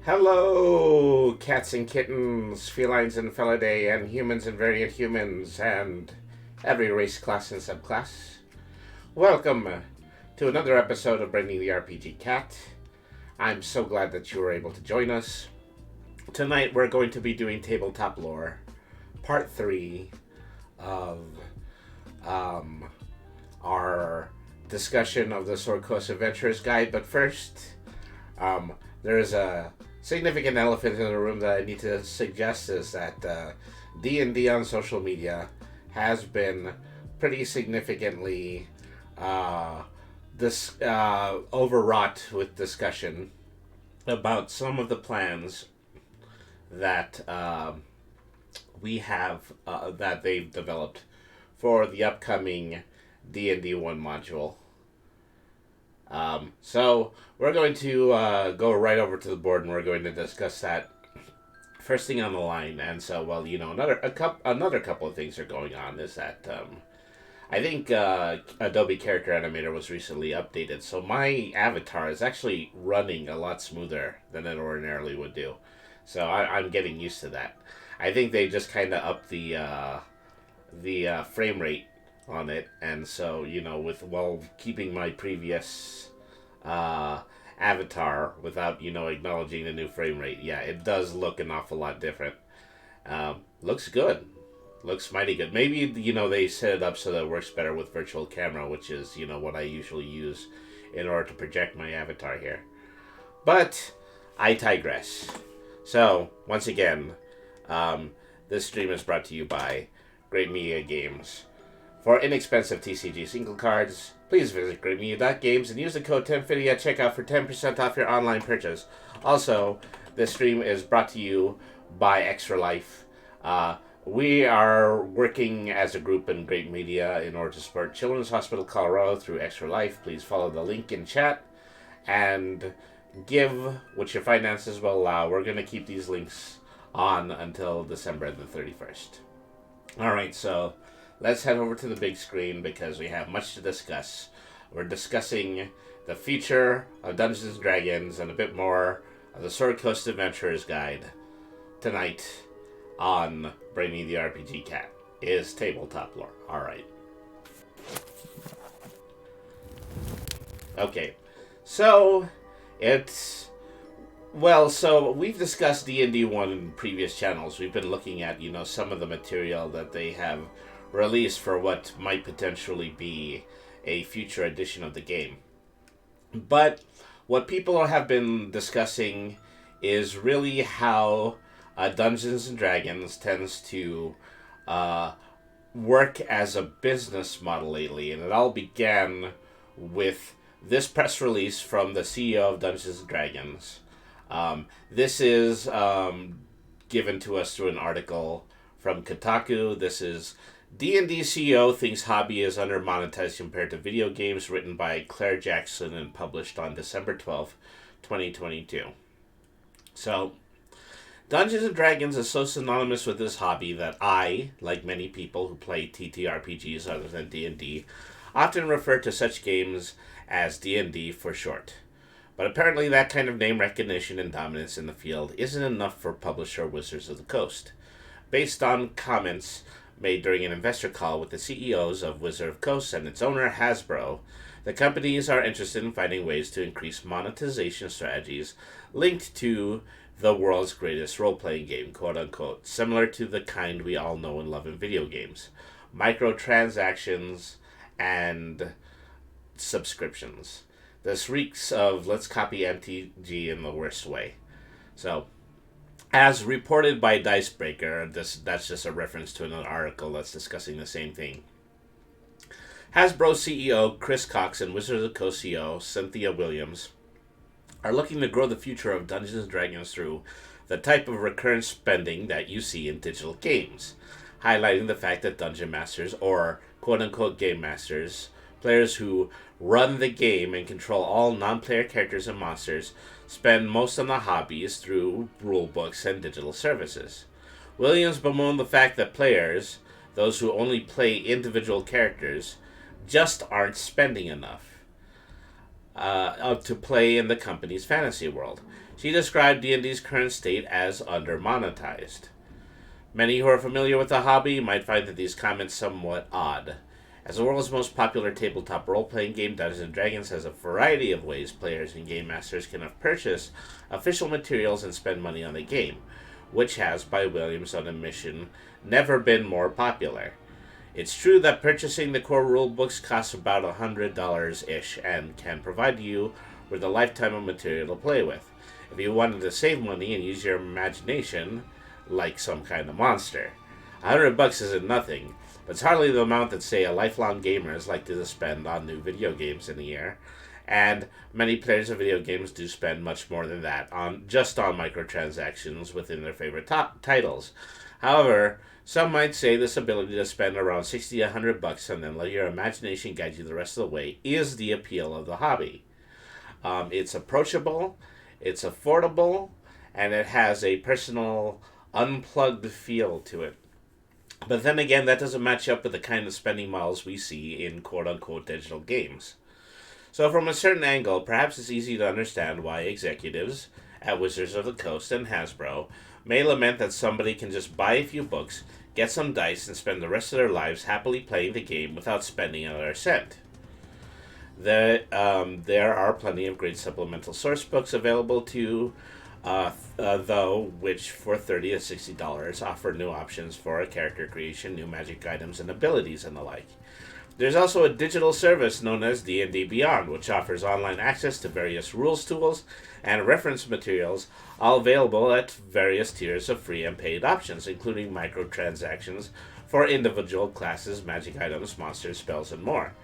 Hello, cats and kittens, felines and felidae, and humans and variant humans, and every race, class, and subclass. Welcome to another episode of Bringing the RPG Cat. I'm so glad that you were able to join us. Tonight we're going to be doing Tabletop Lore, Part 3 of our discussion of the Sword Coast Adventurer's Guide. But first, there is a significant elephant in the room that I need to suggest is that D&D on social media has been pretty significantly overwrought with discussion about some of the plans that we have that they've developed for the upcoming D&D 1 module. So we're going to go right over to the board and we're going to discuss that first thing on the line. And so, well, another couple of things are going on is that I think Adobe Character Animator was recently updated, so my avatar is actually running a lot smoother than it ordinarily would do. So I'm getting used to that. I think they just kind of upped the frame rate on it, and so while keeping my previous avatar without acknowledging the new frame rate, yeah, it does look an awful lot different. Looks good, looks mighty good. Maybe they set it up so that it works better with virtual camera, which is what I usually use in order to project my avatar here. But I digress. So once again, this stream is brought to you by Great Media Games. For inexpensive TCG single cards, please visit greatmedia.games and use the code 1050 at checkout for 10% off your online purchase. Also, this stream is brought to you by Extra Life. We are working as a group in Great Media in order to support Children's Hospital Colorado through Extra Life. Please follow the link in chat and give what your finances will allow. We're going to keep these links on until December the 31st. Alright, so let's head over to the big screen because we have much to discuss. We're discussing the future of Dungeons & Dragons and a bit more of the Sword Coast Adventurer's Guide tonight on Bringing the RPG Cat is Tabletop Lore. Alright. Okay, so so we've discussed D&D 1 in previous channels. We've been looking at, some of the material that they have released for what might potentially be a future edition of the game. But what people have been discussing is really how Dungeons & Dragons tends to work as a business model lately. And it all began with this press release from the CEO of Dungeons & Dragons. This is given to us through an article from Kotaku. This is D&D CEO thinks hobby is under-monetized compared to video games, written by Claire Jackson and published on December 12th, 2022. So, Dungeons & Dragons is so synonymous with this hobby that I, like many people who play TTRPGs other than D&D, often refer to such games as D&D for short. But apparently that kind of name recognition and dominance in the field isn't enough for publisher Wizards of the Coast. Based on comments made during an investor call with the CEOs of Wizard of Coast and its owner Hasbro, the companies are interested in finding ways to increase monetization strategies linked to the world's greatest role-playing game, quote-unquote, similar to the kind we all know and love in video games, microtransactions and subscriptions. This reeks of let's copy MTG in the worst way. So, as reported by Dicebreaker, that's just a reference to another article that's discussing the same thing. Hasbro CEO Chris Cox and Wizards of the Coast CEO Cynthia Williams are looking to grow the future of Dungeons & Dragons through the type of recurrent spending that you see in digital games, highlighting the fact that dungeon masters, or quote-unquote game masters, players who run the game and control all non-player characters and monsters, spend most on the hobbies through rulebooks and digital services. Williams bemoaned the fact that players, those who only play individual characters, just aren't spending enough. to play in the company's fantasy world. She described D&D's current state as under-monetized. Many who are familiar with the hobby might find that these comments somewhat odd. As the world's most popular tabletop role-playing game, Dungeons & Dragons has a variety of ways players and game masters can purchase official materials and spend money on the game, which has, by Williams' own admission, never been more popular. It's true that purchasing the core rulebooks costs about $100-ish and can provide you with a lifetime of material to play with. If you wanted to save money and use your imagination like some kind of monster, $100 isn't nothing, but it's hardly the amount that, say, a lifelong gamer is likely to spend on new video games in a year. And many players of video games do spend much more than that on microtransactions within their favorite titles. However, some might say this ability to spend around $60 to $100 and then let your imagination guide you the rest of the way is the appeal of the hobby. It's approachable, it's affordable, and it has a personal, unplugged feel to it. But then again, that doesn't match up with the kind of spending models we see in quote-unquote digital games. So from a certain angle, perhaps it's easy to understand why executives at Wizards of the Coast and Hasbro may lament that somebody can just buy a few books, get some dice, and spend the rest of their lives happily playing the game without spending another cent. There are plenty of great supplemental source books available to though, which for $30 to $60 offer new options for character creation, new magic items and abilities, and the like. There's also a digital service known as D&D Beyond, which offers online access to various rules tools and reference materials, all available at various tiers of free and paid options, including microtransactions for individual classes, magic items, monsters, spells, and more.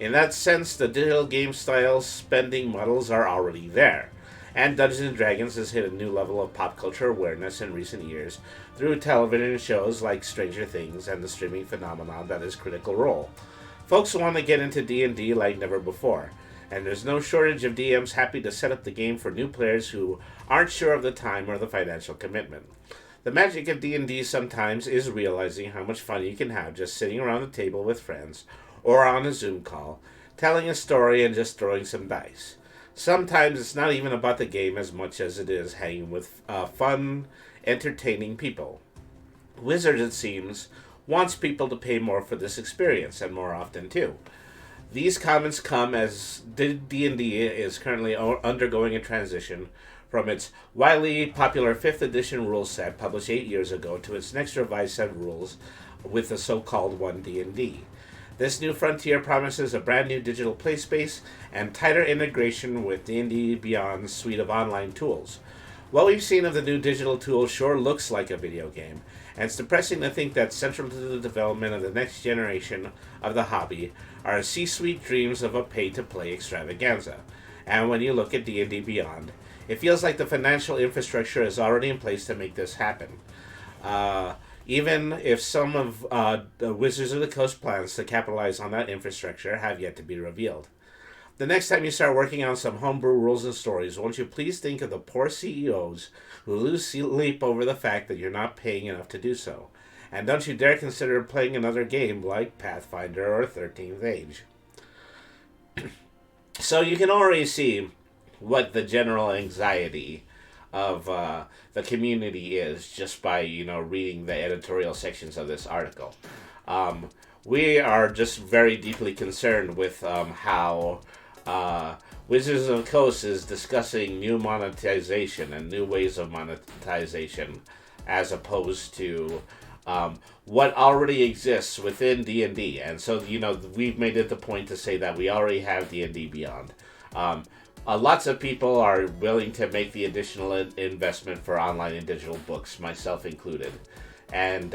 In that sense, the digital game style spending models are already there, and Dungeons & Dragons has hit a new level of pop culture awareness in recent years through television shows like Stranger Things and the streaming phenomenon that is Critical Role. Folks want to get into D&D like never before, and there's no shortage of DMs happy to set up the game for new players who aren't sure of the time or the financial commitment. The magic of D&D sometimes is realizing how much fun you can have just sitting around the table with friends or on a Zoom call, telling a story and just throwing some dice. Sometimes it's not even about the game as much as it is hanging with fun, entertaining people. Wizards, it seems, wants people to pay more for this experience, and more often too. These comments come as D&D is currently undergoing a transition from its widely popular 5th edition rule set published 8 years ago to its next revised set of rules with the so-called 1D&D. This new frontier promises a brand new digital play space and tighter integration with D&D Beyond's suite of online tools. What we've seen of the new digital tool sure looks like a video game, and it's depressing to think that central to the development of the next generation of the hobby are C-suite dreams of a pay-to-play extravaganza. And when you look at D&D Beyond, it feels like the financial infrastructure is already in place to make this happen. Even if some of the Wizards of the Coast plans to capitalize on that infrastructure have yet to be revealed. The next time you start working on some homebrew rules and stories, won't you please think of the poor CEOs who lose sleep over the fact that you're not paying enough to do so? And don't you dare consider playing another game like Pathfinder or 13th Age. So you can already see what the general anxiety of the community is just by reading the editorial sections of this article. We are just very deeply concerned with how Wizards of the Coast is discussing new monetization and new ways of monetization as opposed to what already exists within D&D. And so, we've made it the point to say that we already have D&D Beyond. Lots of people are willing to make the additional investment for online and digital books, myself included. And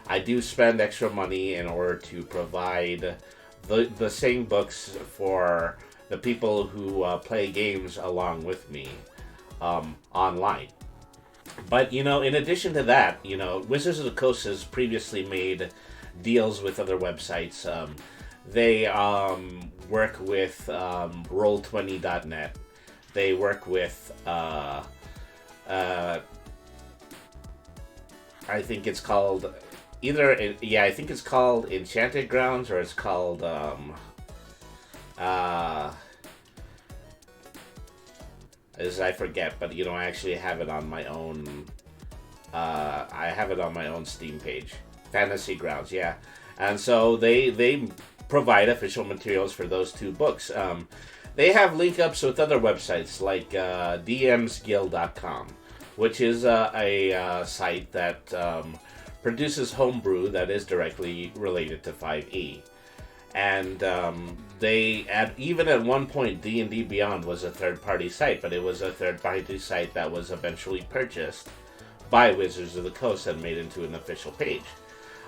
I do spend extra money in order to provide the same books for the people who play games along with me online. But, in addition to that, Wizards of the Coast has previously made deals with other websites. They work with Roll20.net. They work with, I think it's called I think it's called Enchanted Grounds, or it's called, As I forget, but I actually have it on my own. I have it on my own Steam page, Fantasy Grounds, yeah. And so they provide official materials for those two books. They have link ups with other websites like dmsguild.com, which is a site that produces homebrew that is directly related to 5e. And even at one point, D&D Beyond was a third-party site, but it was a third-party site that was eventually purchased by Wizards of the Coast and made into an official page.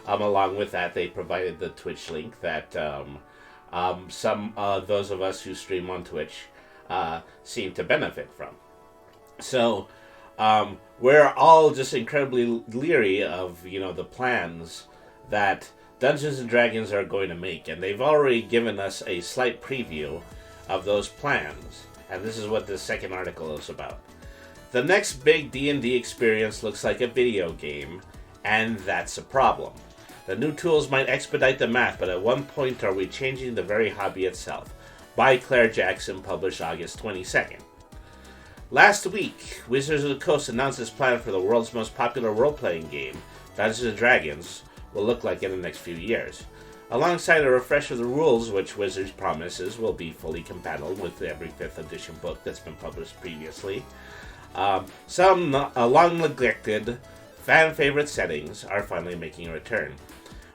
Along with that, they provided the Twitch link that some those of us who stream on Twitch seem to benefit from. So we're all just incredibly leery of the plans that Dungeons and Dragons are going to make, and they've already given us a slight preview of those plans. And this is what this second article is about. The next big D&D experience looks like a video game, and that's a problem. The new tools might expedite the math, but at one point are we changing the very hobby itself? By Claire Jackson, published August 22nd. Last week, Wizards of the Coast announced its plan for the world's most popular role-playing game, Dungeons and Dragons, will look like in the next few years. Alongside a refresh of the rules, which Wizards promises will be fully compatible with every 5th edition book that's been published previously, some long-neglected, fan-favorite settings are finally making a return.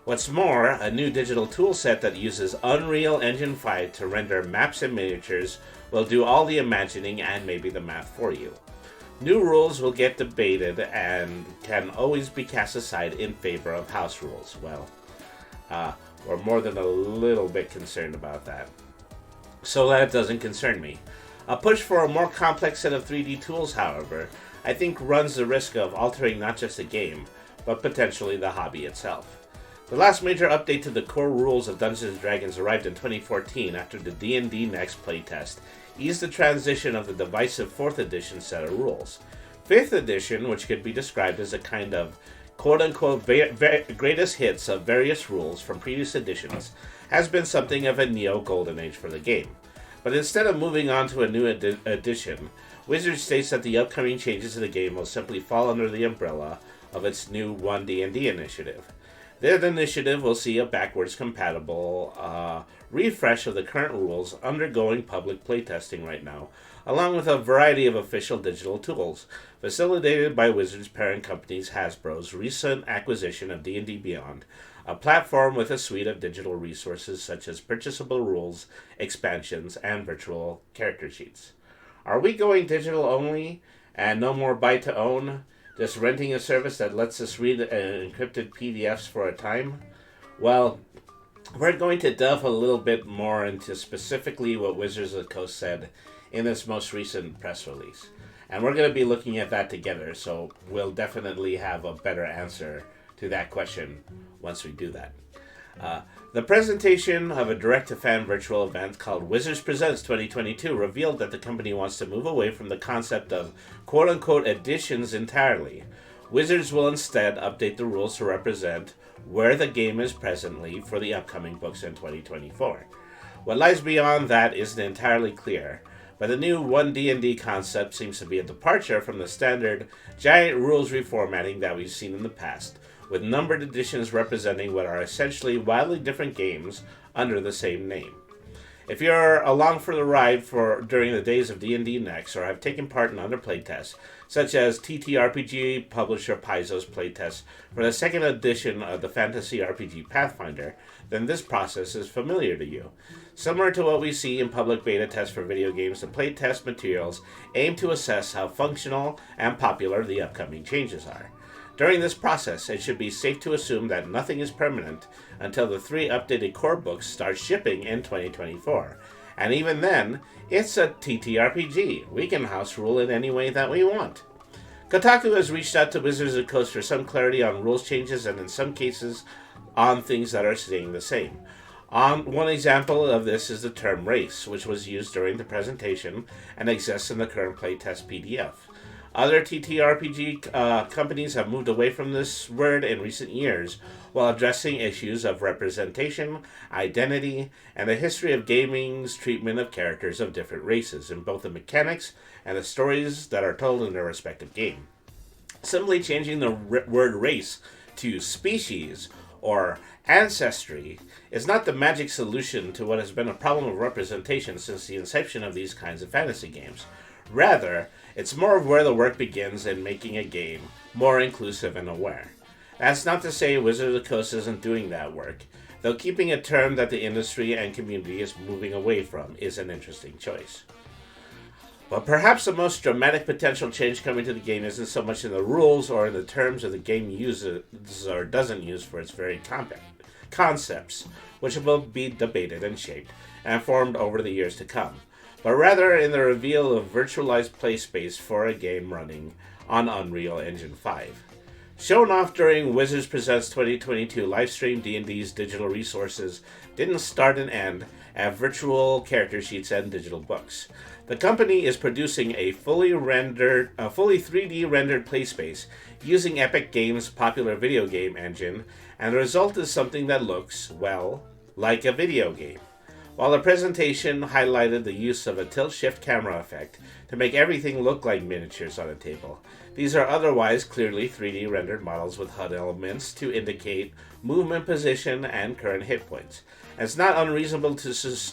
What's more, a new digital toolset that uses Unreal Engine 5 to render maps and miniatures will do all the imagining and maybe the math for you. New rules will get debated and can always be cast aside in favor of house rules. Well, we're more than a little bit concerned about that. So that doesn't concern me. A push for a more complex set of 3D tools, however, I think runs the risk of altering not just the game, but potentially the hobby itself. The last major update to the core rules of Dungeons & Dragons arrived in 2014 after the D&D Next playtest eased the transition of the divisive 4th edition set of rules. 5th edition, which could be described as a kind of quote-unquote greatest hits of various rules from previous editions, has been something of a neo-golden age for the game. But instead of moving on to a new edition, Wizards states that the upcoming changes to the game will simply fall under the umbrella of its new One D&D initiative. That initiative will see a backwards compatible refresh of the current rules undergoing public playtesting right now, along with a variety of official digital tools, facilitated by Wizards' parent company's Hasbro's recent acquisition of D&D Beyond, a platform with a suite of digital resources such as purchasable rules, expansions, and virtual character sheets. Are we going digital only and no more buy to own? Just renting a service that lets us read encrypted PDFs for a time? Well, we're going to delve a little bit more into specifically what Wizards of the Coast said in this most recent press release. And we're going to be looking at that together, so we'll definitely have a better answer to that question once we do that. The presentation of a direct-to-fan virtual event called Wizards Presents 2022 revealed that the company wants to move away from the concept of quote-unquote editions entirely. Wizards will instead update the rules to represent where the game is presently for the upcoming books in 2024. What lies beyond that isn't entirely clear, but the new One D&D concept seems to be a departure from the standard giant rules reformatting that we've seen in the past, with numbered editions representing what are essentially wildly different games under the same name. If you're along for the ride during the days of D&D Next, or have taken part in other playtests, such as TTRPG publisher Paizo's playtest for the second edition of the fantasy RPG Pathfinder, then this process is familiar to you. Similar to what we see in public beta tests for video games, the playtest materials aim to assess how functional and popular the upcoming changes are. During this process, it should be safe to assume that nothing is permanent until the 3 updated core books start shipping in 2024. And even then, it's a TTRPG. We can house rule it any way that we want. Kotaku has reached out to Wizards of the Coast for some clarity on rules changes and in some cases on things that are staying the same. One example of this is the term race, which was used during the presentation and exists in the current playtest PDF. Other TTRPG companies have moved away from this word in recent years while addressing issues of representation, identity, and the history of gaming's treatment of characters of different races in both the mechanics and the stories that are told in their respective game. Simply changing the word race to species or ancestry is not the magic solution to what has been a problem of representation since the inception of these kinds of fantasy games. Rather, it's more of where the work begins in making a game more inclusive and aware. That's not to say Wizards of the Coast isn't doing that work, though keeping a term that the industry and community is moving away from is an interesting choice. But perhaps the most dramatic potential change coming to the game isn't so much in the rules or in the terms of the game uses or doesn't use for its very concepts, which will be debated and shaped and formed over the years to come, but rather in the reveal of virtualized play space for a game running on Unreal Engine 5. Shown off during Wizards Presents 2022 livestream, D&D's digital resources didn't start and end at virtual character sheets and digital books. The company is producing a fully 3D rendered playspace using Epic Games' popular video game engine, and the result is something that looks, well, like a video game. While the presentation highlighted the use of a tilt-shift camera effect to make everything look like miniatures on a table, these are otherwise clearly 3D rendered models with HUD elements to indicate movement, position, and current hit points. And it's not unreasonable to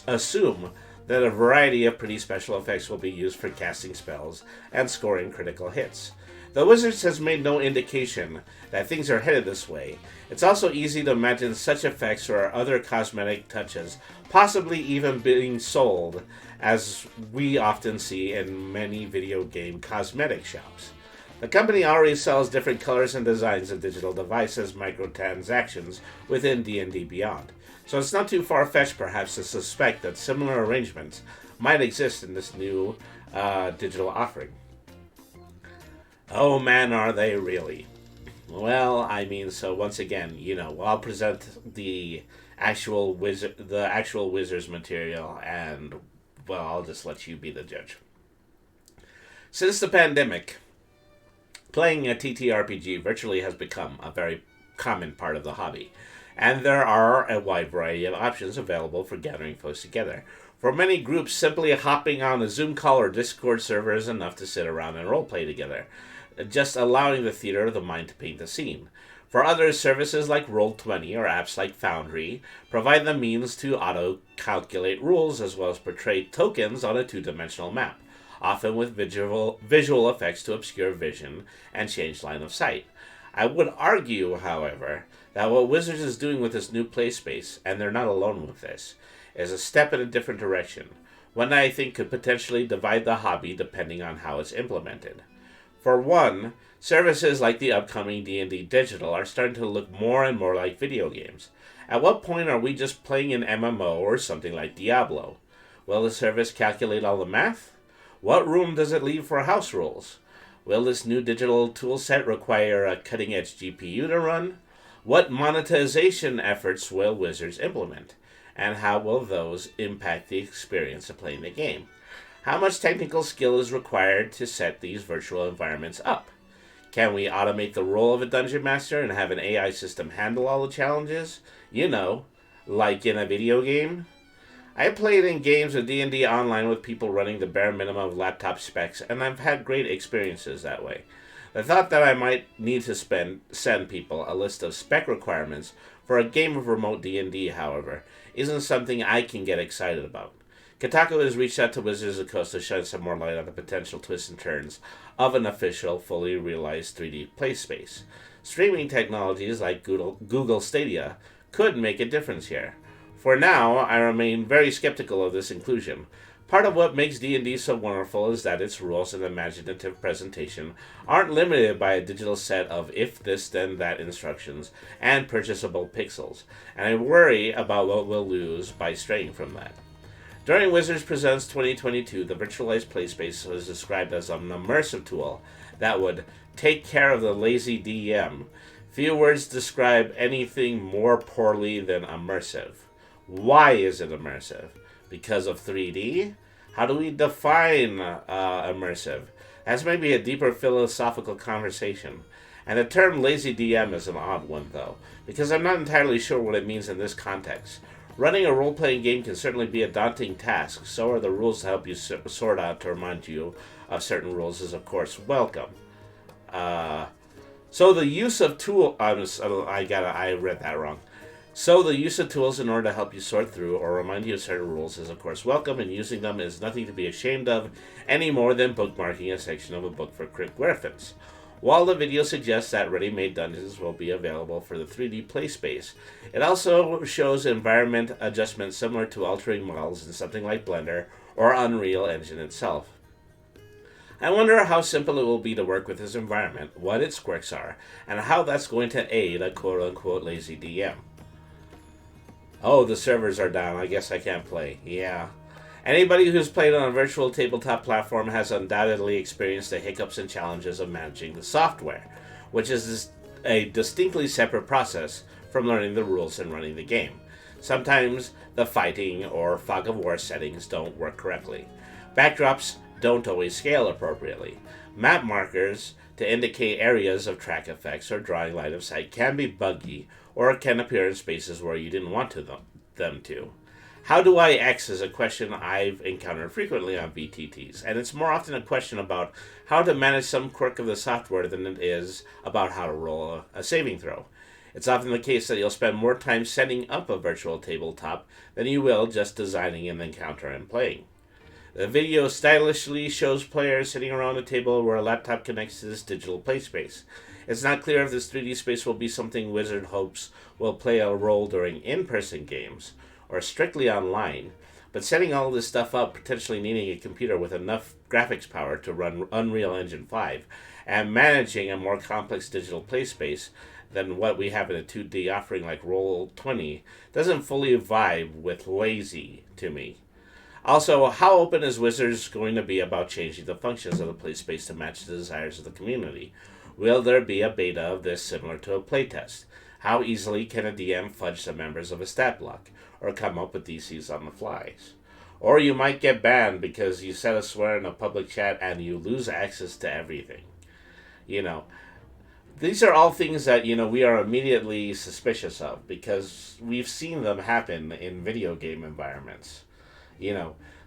assume that a variety of pretty special effects will be used for casting spells and scoring critical hits. Though Wizards has made no indication that things are headed this way, it's also easy to imagine such effects or other cosmetic touches possibly even being sold, as we often see in many video game cosmetic shops. The company already sells different colors and designs of digital devices microtransactions within D&D Beyond, so it's not too far-fetched perhaps to suspect that similar arrangements might exist in this new digital offering. Oh man, are they really? Well, I mean, so once again, I'll present the actual Wizards material, and well, I'll just let you be the judge. Since the pandemic, playing a TTRPG virtually has become a very common part of the hobby, and there are a wide variety of options available for gathering folks together. For many groups, simply hopping on a Zoom call or Discord server is enough to sit around and roleplay together, just allowing the theater of the mind to paint the scene. For others, services like Roll20 or apps like Foundry provide the means to auto-calculate rules as well as portray tokens on a two-dimensional map, often with visual effects to obscure vision and change line of sight. I would argue, however, that what Wizards is doing with this new play space, and they're not alone with this, is a step in a different direction, one that I think could potentially divide the hobby depending on how it's implemented. For one, services like the upcoming D&D Digital are starting to look more and more like video games. At what point are we just playing an MMO or something like Diablo? Will the service calculate all the math? What room does it leave for house rules? Will this new digital toolset require a cutting-edge GPU to run? What monetization efforts will Wizards implement? And how will those impact the experience of playing the game? How much technical skill is required to set these virtual environments up? Can we automate the role of a dungeon master and have an AI system handle all the challenges? Like in a video game? I played in games of D&D online with people running the bare minimum of laptop specs, and I've had great experiences that way. The thought that I might need to send people a list of spec requirements for a game of remote D&D, however, isn't something I can get excited about. Kotaku has reached out to Wizards of the Coast to shed some more light on the potential twists and turns of an official, fully realized 3D play space. Streaming technologies like Google Stadia could make a difference here. For now, I remain very skeptical of this inclusion. Part of what makes D&D so wonderful is that its rules and imaginative presentation aren't limited by a digital set of if this then that instructions and purchasable pixels, and I worry about what we'll lose by straying from that. During Wizards Presents 2022, the virtualized playspace was described as an immersive tool that would take care of the lazy DM. Few words describe anything more poorly than immersive. Why is it immersive? Because of 3D? How do we define immersive? As maybe a deeper philosophical conversation. And the term lazy DM is an odd one, though, because I'm not entirely sure what it means in this context. Running a role playing game can certainly be a daunting task, so are the rules to help you sort out to remind you of certain rules is, of course, welcome. Uh, so the use of tool. I read that wrong. So the use of tools in order to help you sort through or remind you of certain rules is of course welcome, and using them is nothing to be ashamed of any more than bookmarking a section of a book for quick reference. While the video suggests that ready-made dungeons will be available for the 3D play space, it also shows environment adjustments similar to altering models in something like Blender or Unreal Engine itself. I wonder how simple it will be to work with this environment, what its quirks are, and how that's going to aid a quote-unquote lazy DM. Oh, the servers are down. I guess I can't play. Yeah. Anybody who's played on a virtual tabletop platform has undoubtedly experienced the hiccups and challenges of managing the software, which is a distinctly separate process from learning the rules and running the game. Sometimes the fighting or fog of war settings don't work correctly. Backdrops don't always scale appropriately. Map markers to indicate areas of track effects or drawing line of sight can be buggy or can appear in spaces where you didn't want them to. How do I X is a question I've encountered frequently on VTTs, and it's more often a question about how to manage some quirk of the software than it is about how to roll a saving throw. It's often the case that you'll spend more time setting up a virtual tabletop than you will just designing an encounter and playing. The video stylishly shows players sitting around a table where a laptop connects to this digital play space. It's not clear if this 3D space will be something Wizard hopes will play a role during in-person games, or strictly online, but setting all this stuff up, potentially needing a computer with enough graphics power to run Unreal Engine 5, and managing a more complex digital play space than what we have in a 2D offering like Roll20 doesn't fully vibe with lazy to me. Also, how open is Wizards going to be about changing the functions of the play space to match the desires of the community? Will there be a beta of this similar to a playtest? How easily can a DM fudge the members of a stat block, or come up with DCs on the flies? Or you might get banned because you said a swear in a public chat and you lose access to everything. You know, these are all things that, we are immediately suspicious of because we've seen them happen in video game environments.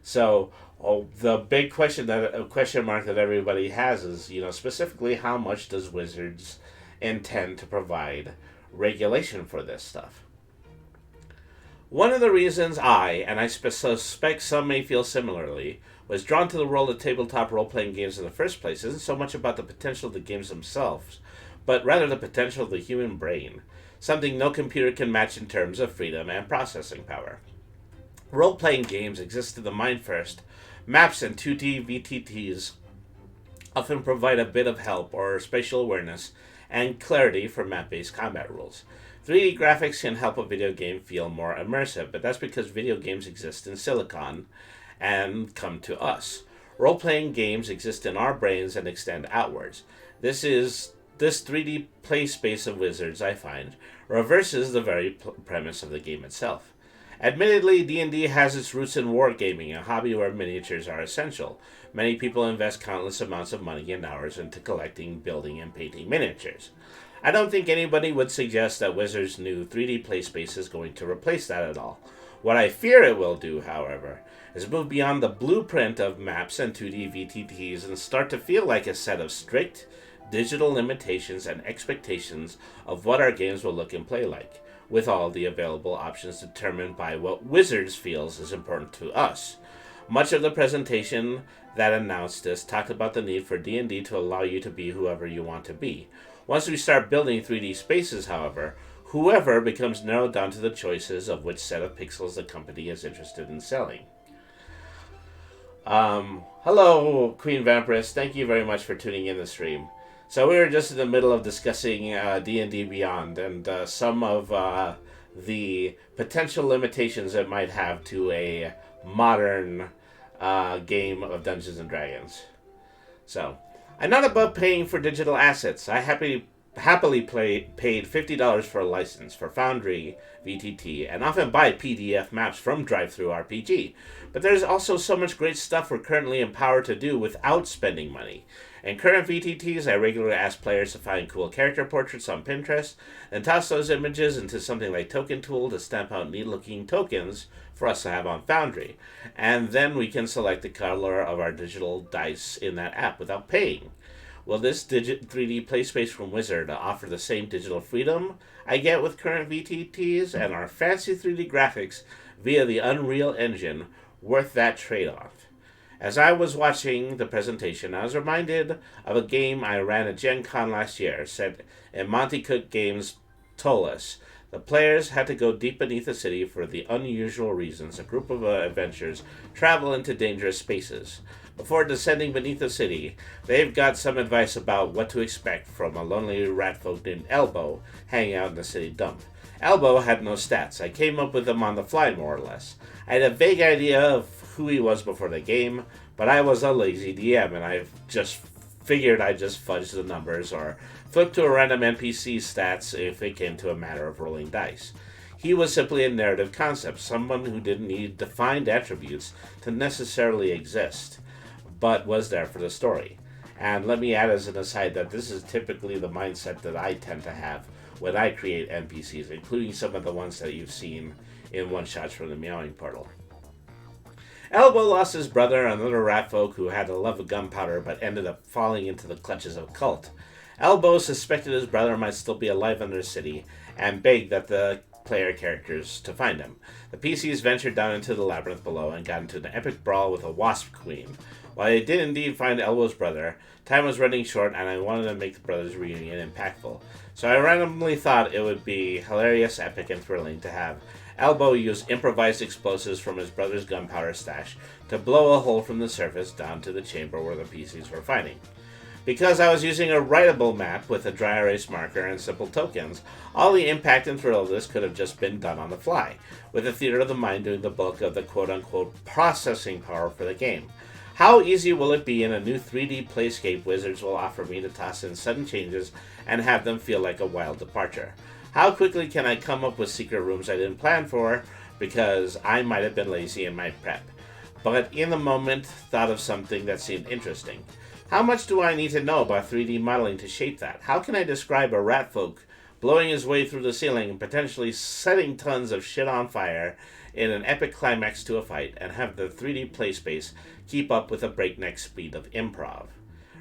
So the big question mark that everybody has is, specifically how much does Wizards intend to provide regulation for this stuff? One of the reasons and I suspect some may feel similarly, was drawn to the world of tabletop role-playing games in the first place isn't so much about the potential of the games themselves, but rather the potential of the human brain, something no computer can match in terms of freedom and processing power. Role-playing games exist in the mind first. Maps and 2D VTTs often provide a bit of help or spatial awareness and clarity for map-based combat rules. 3D graphics can help a video game feel more immersive, but that's because video games exist in silicon and come to us. Role-playing games exist in our brains and extend outwards. This 3D play space of Wizards, I find, reverses the very premise of the game itself. Admittedly, D&D has its roots in wargaming, a hobby where miniatures are essential. Many people invest countless amounts of money and hours into collecting, building, and painting miniatures. I don't think anybody would suggest that Wizards' new 3D play space is going to replace that at all. What I fear it will do, however, is move beyond the blueprint of maps and 2D VTTs and start to feel like a set of strict digital limitations and expectations of what our games will look and play like, with all the available options determined by what Wizards feels is important to us. Much of the presentation that announced this talked about the need for D&D to allow you to be whoever you want to be. Once we start building 3D spaces, however, whoever becomes narrowed down to the choices of which set of pixels the company is interested in selling. Hello, Queen Vampiress. Thank you very much for tuning in the stream. So we were just in the middle of discussing D&D Beyond and some of the potential limitations it might have to a modern game of Dungeons & Dragons. So, I'm not above paying for digital assets. I happily happily paid $50 for a license for Foundry VTT and often buy PDF maps from DriveThru RPG. But there's also so much great stuff we're currently empowered to do without spending money. In current VTTs, I regularly ask players to find cool character portraits on Pinterest and toss those images into something like Token Tool to stamp out neat looking tokens for us to have on Foundry. And then we can select the color of our digital dice in that app without paying. Will this 3D play space from Wizard offer the same digital freedom I get with current VTTs and our fancy 3D graphics via the Unreal Engine worth that trade-off? As I was watching the presentation, I was reminded of a game I ran at Gen Con last year, set in Monty Cook Games' Tolus. The players had to go deep beneath the city for the unusual reasons a group of adventurers travel into dangerous spaces. Before descending beneath the city, they've got some advice about what to expect from a lonely ratfolk named Elbow hanging out in the city dump. Elbow had no stats. I came up with him on the fly, more or less. I had a vague idea of who he was before the game, but I was a lazy DM and I just figured I'd just fudge the numbers or flip to a random NPC stats if it came to a matter of rolling dice. He was simply a narrative concept, someone who didn't need defined attributes to necessarily exist, but was there for the story. And let me add as an aside that this is typically the mindset that I tend to have when I create NPCs, including some of the ones that you've seen in one-shots from the Meowing Portal. Elbow lost his brother, another ratfolk who had a love of gunpowder but ended up falling into the clutches of a cult. Elbow suspected his brother might still be alive in their city and begged that the player characters to find him. The PCs ventured down into the labyrinth below and got into an epic brawl with a wasp queen. While I did indeed find Elbow's brother, time was running short and I wanted to make the brothers' reunion impactful. So I randomly thought it would be hilarious, epic, and thrilling to have Elbow use improvised explosives from his brother's gunpowder stash to blow a hole from the surface down to the chamber where the PCs were fighting. Because I was using a writable map with a dry erase marker and simple tokens, all the impact and thrill of this could have just been done on the fly, with the theater of the mind doing the bulk of the quote-unquote processing power for the game. How easy will it be in a new 3D playscape Wizards will offer me to toss in sudden changes and have them feel like a wild departure? How quickly can I come up with secret rooms I didn't plan for because I might have been lazy in my prep, but in the moment thought of something that seemed interesting? How much do I need to know about 3D modeling to shape that? How can I describe a ratfolk blowing his way through the ceiling and potentially setting tons of shit on fire in an epic climax to a fight and have the 3D play space keep up with a breakneck speed of improv?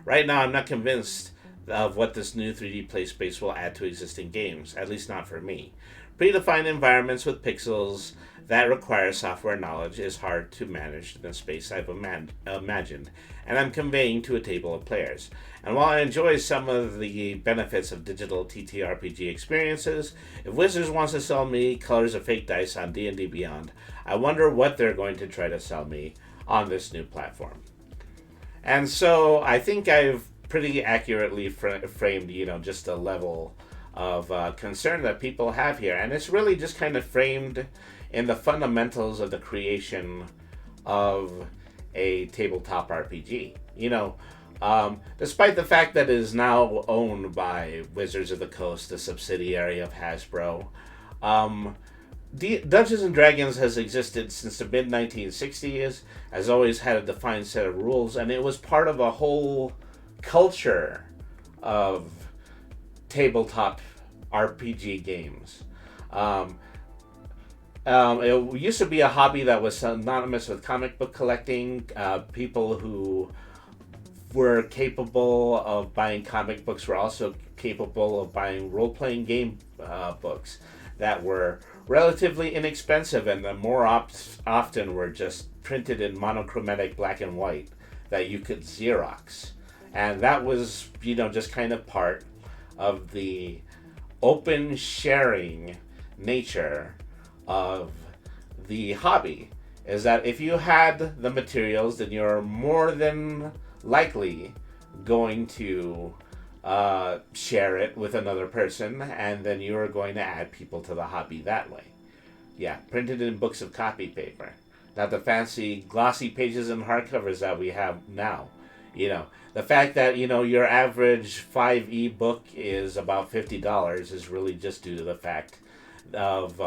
Right now, I'm not convinced of what this new 3D play space will add to existing games, at least not for me. Predefined environments with pixels that require software knowledge is hard to manage in the space I've imagined, and I'm conveying to a table of players. And while I enjoy some of the benefits of digital TTRPG experiences, if Wizards wants to sell me colors of fake dice on D&D Beyond, I wonder what they're going to try to sell me on this new platform. And so I think I've pretty accurately framed, just a level of concern that people have here. And it's really just kind of framed in the fundamentals of the creation of a tabletop RPG. Despite the fact that it is now owned by Wizards of the Coast, a subsidiary of Hasbro, Dungeons and Dragons has existed since the mid-1960s, has always had a defined set of rules, and it was part of a whole culture of tabletop RPG games. It used to be a hobby that was synonymous with comic book collecting. People who were capable of buying comic books were also capable of buying role-playing game books that were relatively inexpensive, and the more often were just printed in monochromatic black and white that you could Xerox. And that was, just kind of part of the open sharing nature of the hobby, is that if you had the materials, then you're more than likely going to share it with another person, and then you're going to add people to the hobby that way. Yeah, printed in books of copy paper, not the fancy glossy pages and hardcovers that we have now. The fact that your average 5e book is about $50 is really just due to the fact of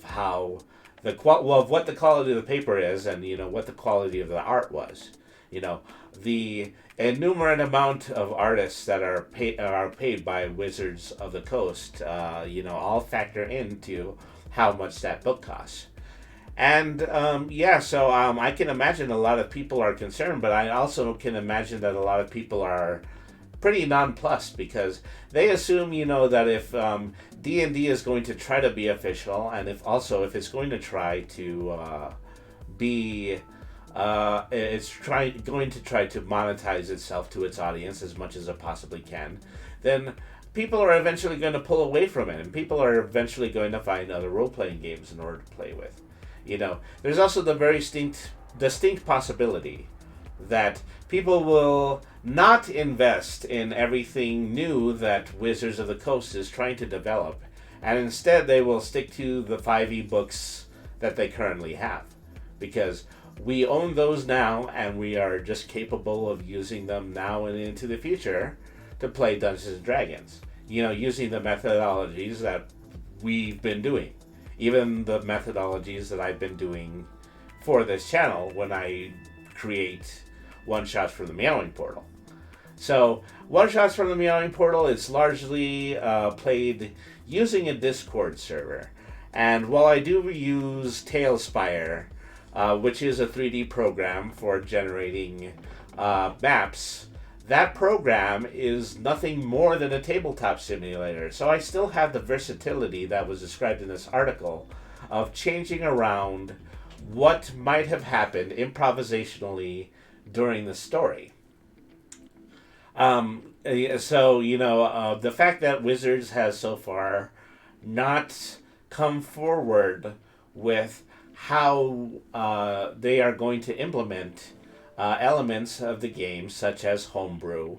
how of what the quality of the paper is, and what the quality of the art was. The innumerable amount of artists that are paid by Wizards of the Coast, all factor into how much that book costs. And I can imagine a lot of people are concerned, but I also can imagine that a lot of people are pretty nonplussed because they assume, that if D&D is going to try to be official, and if it's going to try to be going to try to monetize itself to its audience as much as it possibly can, then people are eventually going to pull away from it, and people are eventually going to find other role-playing games in order to play with. There's also the very distinct possibility that people will not invest in everything new that Wizards of the Coast is trying to develop, and instead they will stick to the 5e books that they currently have, because we own those now, and we are just capable of using them now and into the future to play Dungeons and Dragons. Using the methodologies that we've been doing, even the methodologies that I've been doing for this channel when I create one-shots for the Meowing Portal. So, one-shots from the Meowing Portal is largely played using a Discord server. And while I do use Tailspire, which is a 3D program for generating maps, that program is nothing more than a tabletop simulator. So I still have the versatility that was described in this article of changing around what might have happened improvisationally during the story. The fact that Wizards has so far not come forward with how they are going to implement elements of the game, such as homebrew,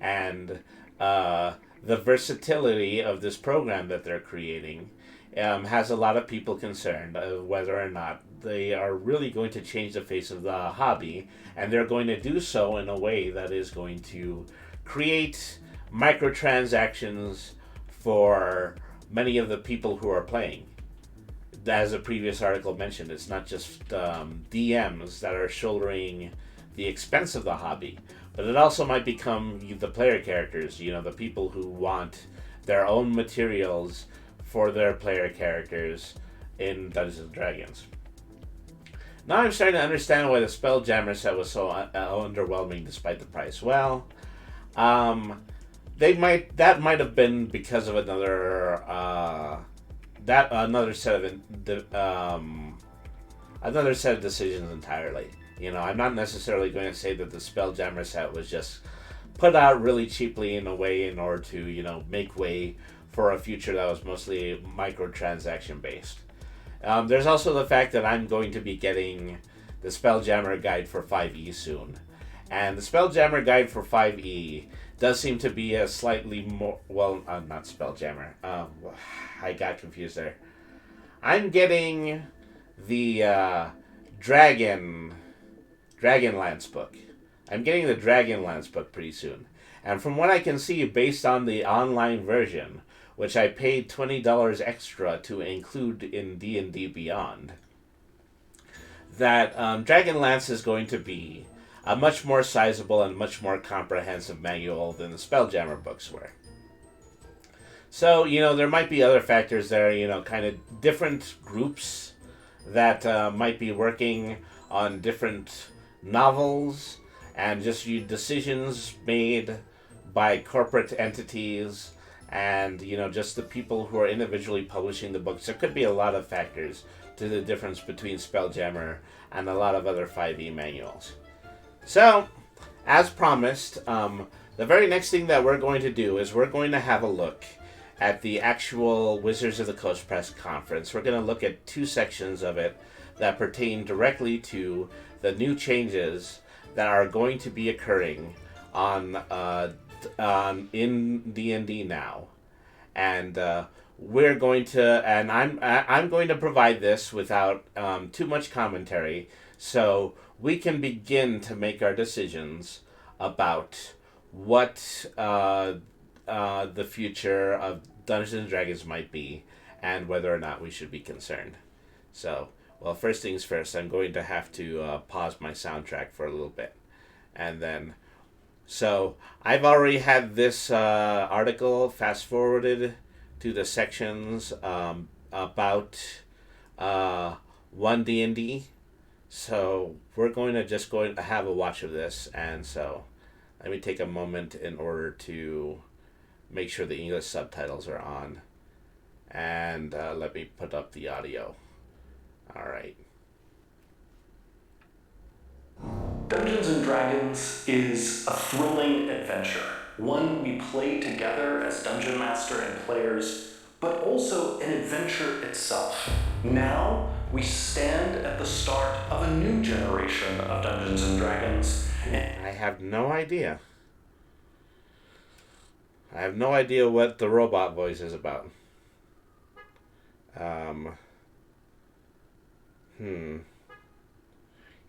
and the versatility of this program that they're creating, has a lot of people concerned whether or not they are really going to change the face of the hobby, and they're going to do so in a way that is going to create microtransactions for many of the people who are playing. As a previous article mentioned, it's not just DMs that are shouldering the expense of the hobby, but it also might become the player characters, the people who want their own materials for their player characters in Dungeons and Dragons. Now I'm starting to understand why the Spelljammer set was so underwhelming despite the price. Well, that might have been because of another set of decisions entirely. I'm not necessarily going to say that the Spelljammer set was just put out really cheaply in a way in order to, make way for a future that was mostly microtransaction based. There's also the fact that I'm going to be getting the Spelljammer guide for 5e soon. And the Spelljammer guide for 5e does seem to be a slightly more... Well, not Spelljammer. I got confused there. I'm getting the Dragonlance book. I'm getting the Dragonlance book pretty soon. And from what I can see, based on the online version, which I paid $20 extra to include in D&D Beyond, that Dragonlance is going to be a much more sizable and much more comprehensive manual than the Spelljammer books were. So, there might be other factors there, kind of different groups that might be working on different novels, and just decisions made by corporate entities, and just the people who are individually publishing the books. There could be a lot of factors to the difference between Spelljammer and a lot of other 5e manuals. So, as promised, the very next thing that we're going to do is we're going to have a look at the actual Wizards of the Coast press conference. We're going to look at two sections of it that pertain directly to the new changes that are going to be occurring in D&D now, and we're going to, and I'm going to provide this without too much commentary, so we can begin to make our decisions about what the future of Dungeons and Dragons might be, and whether or not we should be concerned. So, well, first things first, I'm going to have to pause my soundtrack for a little bit, and then. So I've already had this article fast forwarded to the sections about one D&D. So we're going to just going to have a watch of this, and so let me take a moment in order to make sure the English subtitles are on, and let me put up the audio. All right. Dungeons and Dragons is a thrilling adventure, one we play together as Dungeon Master and players, but also an adventure itself. Now, we stand at the start of a new generation of Dungeons and Dragons. I have no idea. I have no idea what the robot voice is about. Um,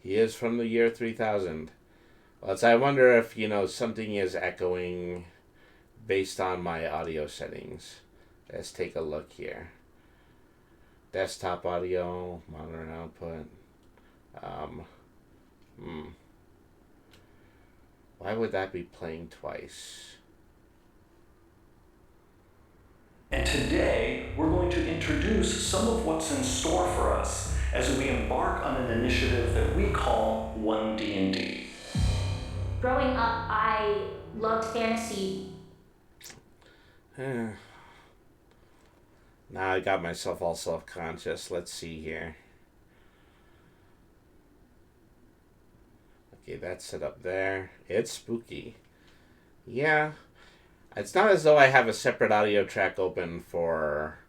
He is from the year 3000. Well, so I wonder if, something is echoing based on my audio settings. Let's take a look here. Desktop audio, monitor output. Why would that be playing twice? And today, we're going to introduce some of what's in store for us as we embark on an initiative that we call 1D&D. Growing up, I loved fantasy. Now I got myself all self-conscious. Let's see here. Okay, that's set up there. It's spooky. Yeah. It's not as though I have a separate audio track open for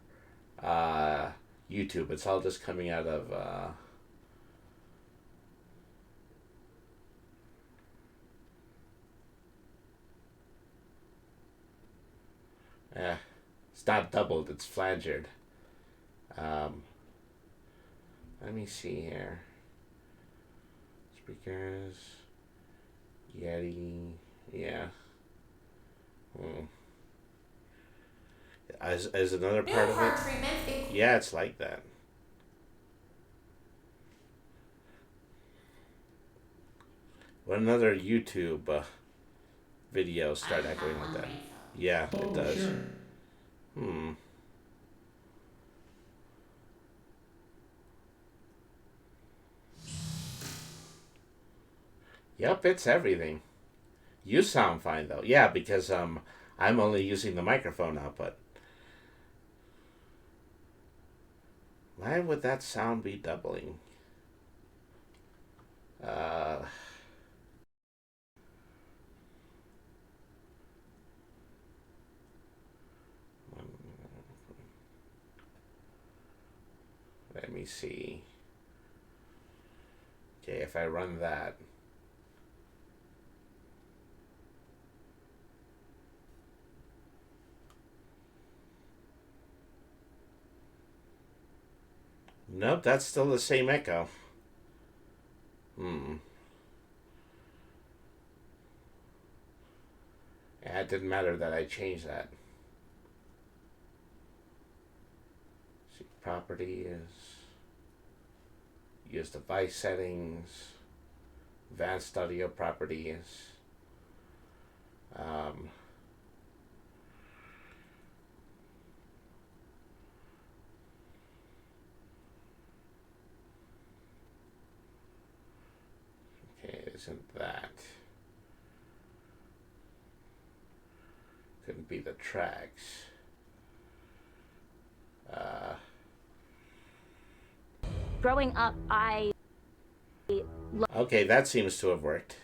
YouTube. It's all just coming out of... it's not doubled, it's flangered. Let me see here. Speakers. Yeti. Yeah. As another part of it. Yeah, it's like that. When another YouTube video start echoing like that. Yeah, it does. Sure. Yep, it's everything. You sound fine though. Yeah, because I'm only using the microphone output. Why would that sound be doubling? Let me see. Okay, if I run that. Nope, that's still the same echo. Yeah, it didn't matter that I changed that. See, properties. Use device settings. Advanced audio properties. Okay, isn't that? Couldn't be the tracks. Growing up, I... Okay, that seems to have worked.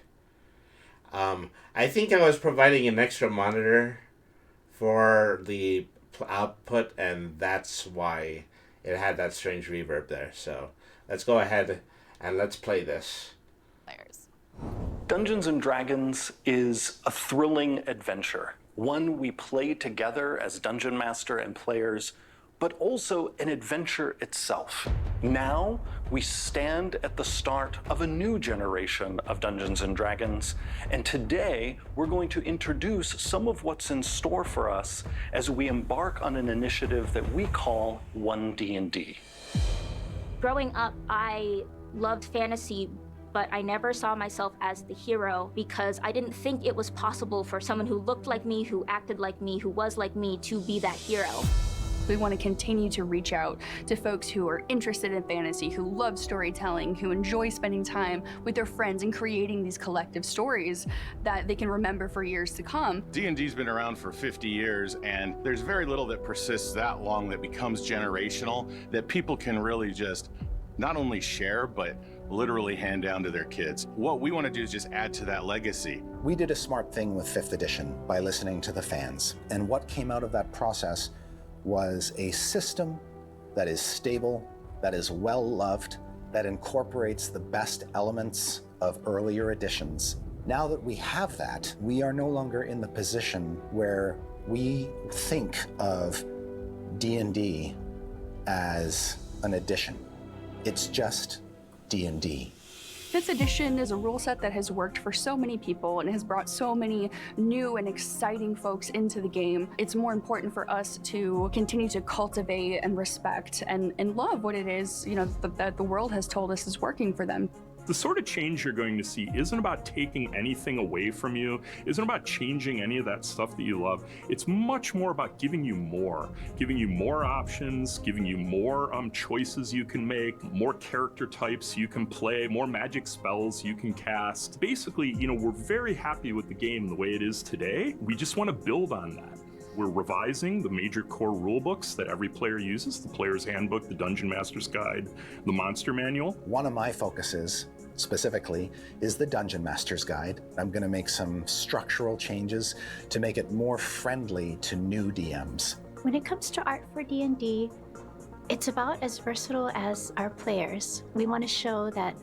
I think I was providing an extra monitor for the output, and that's why it had that strange reverb there. So let's go ahead and let's play this. Dungeons and Dragons is a thrilling adventure, one we play together as Dungeon Master and players, but also an adventure itself. Now, we stand at the start of a new generation of Dungeons & Dragons, and today we're going to introduce some of what's in store for us as we embark on an initiative that we call 1D&D. Growing up, I loved fantasy, but I never saw myself as the hero because I didn't think it was possible for someone who looked like me, who acted like me, who was like me, to be that hero. We want to continue to reach out to folks who are interested in fantasy, who love storytelling, who enjoy spending time with their friends and creating these collective stories that they can remember for years to come. D&D's been around for 50 years, and there's very little that persists that long that becomes generational, that people can really just not only share, but literally hand down to their kids. What we want to do is just add to that legacy. We did a smart thing with 5th edition by listening to the fans. And what came out of that process was a system that is stable, that is well loved, that incorporates the best elements of earlier editions. Now that we have that, we are no longer in the position where we think of D&D as an addition. It's just D&D. 5th edition is a rule set that has worked for so many people and has brought so many new and exciting folks into the game. It's more important for us to continue to cultivate and respect and love what it is, that the world has told us is working for them. The sort of change you're going to see isn't about taking anything away from you, isn't about changing any of that stuff that you love. It's much more about giving you more options, giving you more choices you can make, more character types you can play, more magic spells you can cast. Basically, we're very happy with the game the way it is today. We just want to build on that. We're revising the major core rulebooks that every player uses, the Player's Handbook, the Dungeon Master's Guide, the Monster Manual. One of my focuses, specifically, is the Dungeon Master's Guide. I'm going to make some structural changes to make it more friendly to new DMs. When it comes to art for D&D, it's about as versatile as our players. We want to show that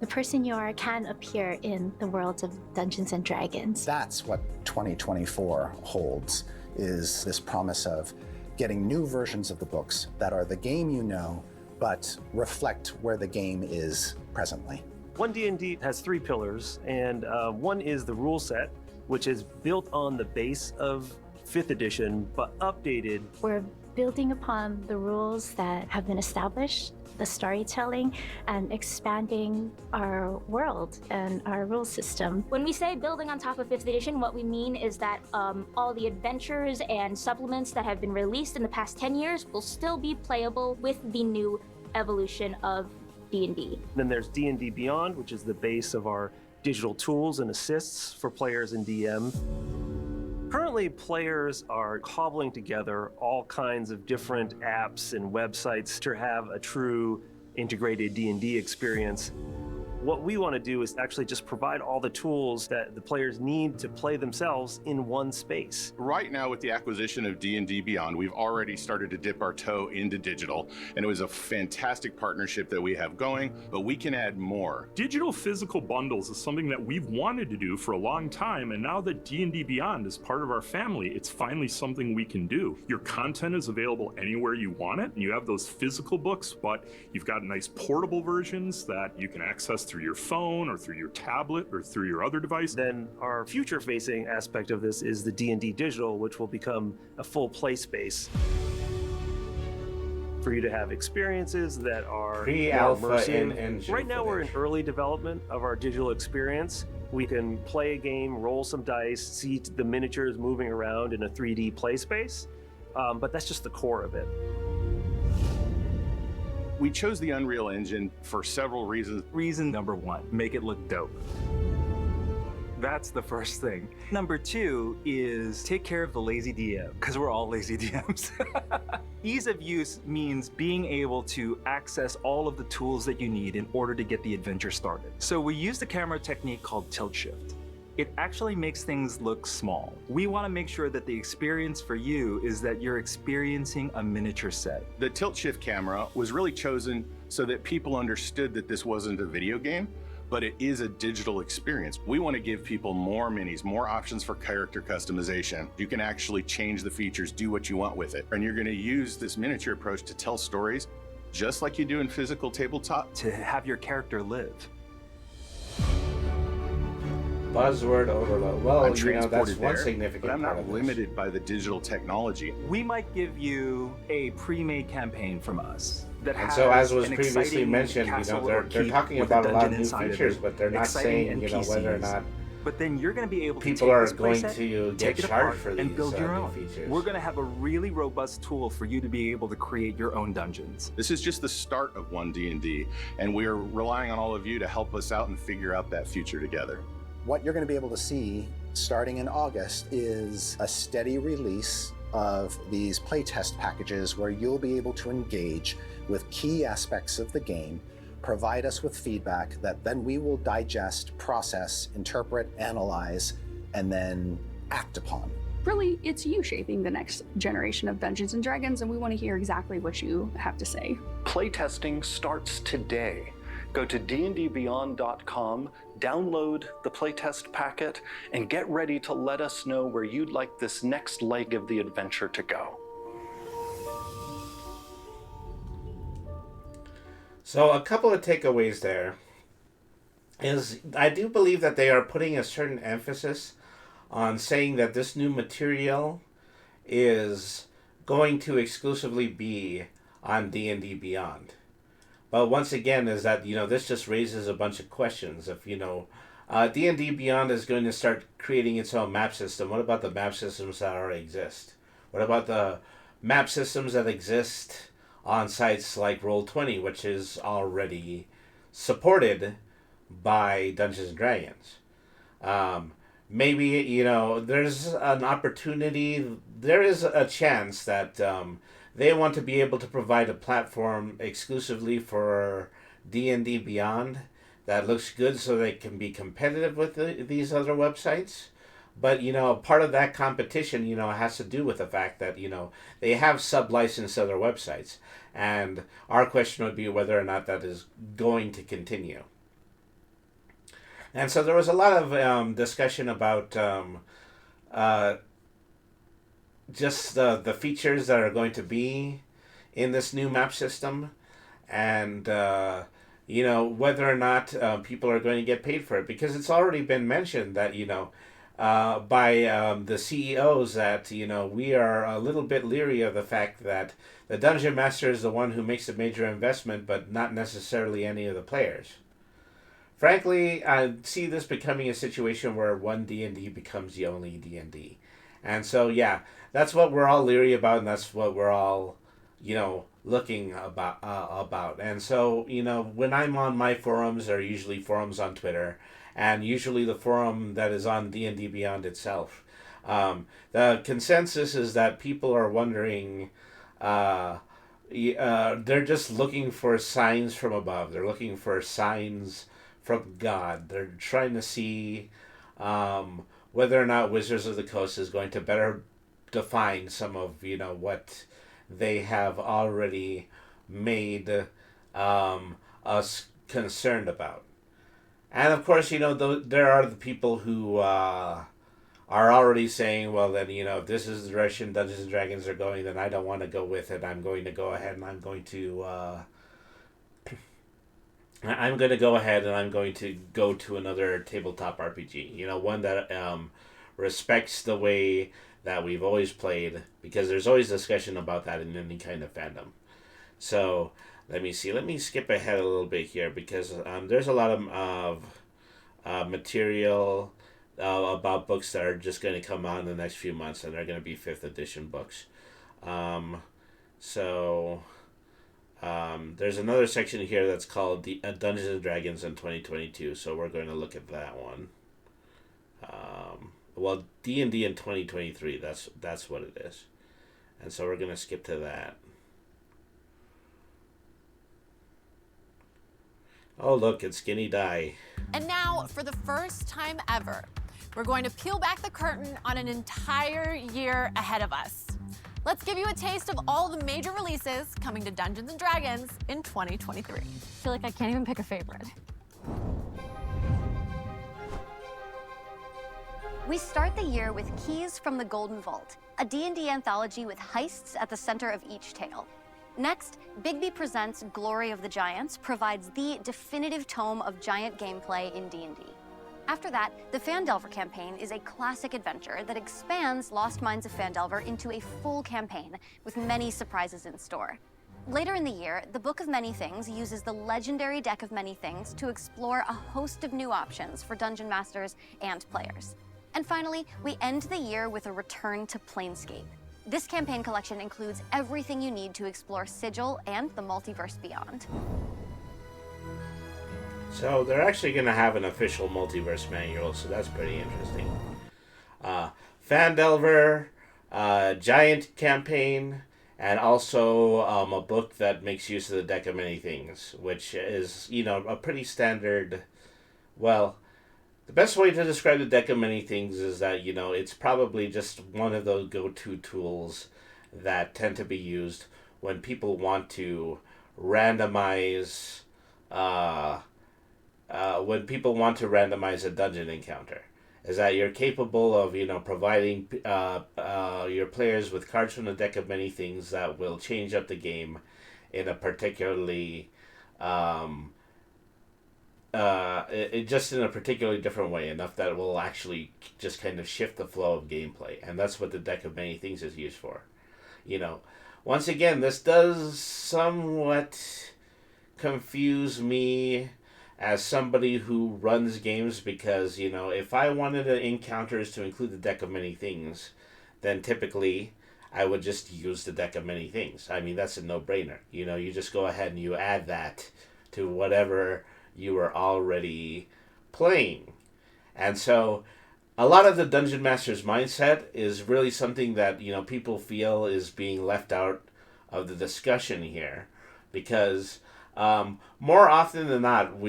the person you are can appear in the worlds of Dungeons & Dragons. That's what 2024 holds, is this promise of getting new versions of the books that are the game you know, but reflect where the game is presently. 1D&D has 3 pillars, and one is the rule set, which is built on the base of 5th edition, but updated. We're building upon the rules that have been established, the storytelling, and expanding our world and our rule system. When we say building on top of 5th edition, what we mean is that all the adventures and supplements that have been released in the past 10 years will still be playable with the new evolution of D&D. Then there's D&D Beyond, which is the base of our digital tools and assists for players and DM. Currently, players are cobbling together all kinds of different apps and websites to have a true integrated D&D experience. What we want to do is actually just provide all the tools that the players need to play themselves in one space. Right now, with the acquisition of D&D Beyond, we've already started to dip our toe into digital, and it was a fantastic partnership that we have going, but we can add more. Digital physical bundles is something that we've wanted to do for a long time, and now that D&D Beyond is part of our family, it's finally something we can do. Your content is available anywhere you want it, and you have those physical books, but you've got nice portable versions that you can access through your phone or through your tablet or through your other device. Then our future-facing aspect of this is the D&D Digital, which will become a full play space for you to have experiences that are Pre-alpha immersive. and Right now we're in early development of our digital experience. We can play a game, roll some dice, see the miniatures moving around in a 3D play space, but that's just the core of it. We chose the Unreal Engine for several reasons. Reason number 1, make it look dope. That's the first thing. Number 2 is take care of the lazy DM, because we're all lazy DMs. Ease of use means being able to access all of the tools that you need in order to get the adventure started. So we use the camera technique called tilt shift. It actually makes things look small. We want to make sure that the experience for you is that you're experiencing a miniature set. The tilt shift camera was really chosen so that people understood that this wasn't a video game, but it is a digital experience. We want to give people more minis, more options for character customization. You can actually change the features, do what you want with it. And you're going to use this miniature approach to tell stories just like you do in physical tabletop. To have your character live. Buzzword overload. Well, I'm you know, that's transported one there, significant but I'm part not of this. limited by the digital technology. We might give you a pre-made campaign from us that And has so, as was an previously exciting mentioned, you know, castle they're or keep talking with about a lot dungeon of new inside of features, it, but they're not exciting saying, you know, whether or NPCs. not But then you're going to be able to people take are this going playset, to get take it charged apart, for and these build your new own. features. We're going to have a really robust tool for you to be able to create your own dungeons. This is just the start of One D&D, and we are relying on all of you to help us out and figure out that future together. What you're going to be able to see starting in August is a steady release of these playtest packages where you'll be able to engage with key aspects of the game, provide us with feedback that then we will digest, process, interpret, analyze, and then act upon. Really, it's you shaping the next generation of Dungeons and Dragons, and we want to hear exactly what you have to say. Playtesting starts today. Go to dndbeyond.com, download the playtest packet, and get ready to let us know where you'd like this next leg of the adventure to go. So a couple of takeaways there is I do believe that they are putting a certain emphasis on saying that this new material is going to exclusively be on D&D Beyond. But once again, is that, you know, this just raises a bunch of questions. If, you know, D&D Beyond is going to start creating its own map system, what about the map systems that already exist? What about the map systems that exist on sites like Roll20, which is already supported by Dungeons & Dragons? Maybe, you know, there's an opportunity, there is a chance that they want to be able to provide a platform exclusively for D&D Beyond that looks good so they can be competitive with these other websites. But, you know, part of that competition, you know, has to do with the fact that, you know, they have sub-licensed other websites. And our question would be whether or not that is going to continue. And so there was a lot of discussion about just the features that are going to be in this new map system, and you know, whether or not people are going to get paid for it, because it's already been mentioned that, you know, by the CEOs that, you know, we are a little bit leery of the fact that the Dungeon Master is the one who makes a major investment, but not necessarily any of the players. Frankly, I see this becoming a situation where one D&D becomes the only D&D. And so, yeah, that's what we're all leery about, and that's what we're all, you know, looking about. And so, you know, when I'm on my forums, there are usually forums on Twitter, and usually the forum that is on D&D Beyond itself. The consensus is that people are wondering, they're just looking for signs from above. They're looking for signs from God. They're trying to see whether or not Wizards of the Coast is going to better define some of, you know, what they have already made us concerned about. And of course, you know, there are the people who are already saying, well, then, you know, if this is the direction Dungeons and Dragons are going, then I don't want to go with it. I'm going to go ahead and I'm going to go to another tabletop RPG. You know, one that respects the way that we've always played, because there's always discussion about that in any kind of fandom. So let me see. Let me skip ahead a little bit here, because there's a lot of material about books that are just going to come out in the next few months, and they're going to be 5th edition books. There's another section here that's called the Dungeons and Dragons in 2022, so we're going to look at that one. Well, D&D in 2023, that's what it is. And so we're going to skip to that. Oh, look, it's Skinny Die. And now, for the first time ever, we're going to peel back the curtain on an entire year ahead of us. Let's give you a taste of all the major releases coming to Dungeons & Dragons in 2023. I feel like I can't even pick a favorite. We start the year with Keys from the Golden Vault, a D&D anthology with heists at the center of each tale. Next, Bigby Presents Glory of the Giants provides the definitive tome of giant gameplay in D&D. After that, the Phandelver campaign is a classic adventure that expands Lost Mines of Phandelver into a full campaign with many surprises in store. Later in the year, the Book of Many Things uses the legendary Deck of Many Things to explore a host of new options for dungeon masters and players. And finally, we end the year with a return to Planescape. This campaign collection includes everything you need to explore Sigil and the multiverse beyond. So they're actually going to have an official multiverse manual, so that's pretty interesting. Phandelver, giant campaign, and also a book that makes use of the Deck of Many Things, which is, a pretty standard, well, the best way to describe the Deck of Many Things is that, it's probably just one of those go-to tools that tend to be used when people want to randomize, a dungeon encounter. Is that you're capable of, providing your players with cards from the Deck of Many Things that will change up the game in a particularly, just in a particularly different way, enough that it will actually just kind of shift the flow of gameplay. And that's what the Deck of Many Things is used for. Once again, this does somewhat confuse me as somebody who runs games, because, if I wanted encounters to include the Deck of Many Things, then typically I would just use the Deck of Many Things. I mean, that's a no-brainer. You just go ahead and you add that to whatever you are already playing. And so a lot of the Dungeon Master's mindset is really something that, people feel is being left out of the discussion here, because more often than not,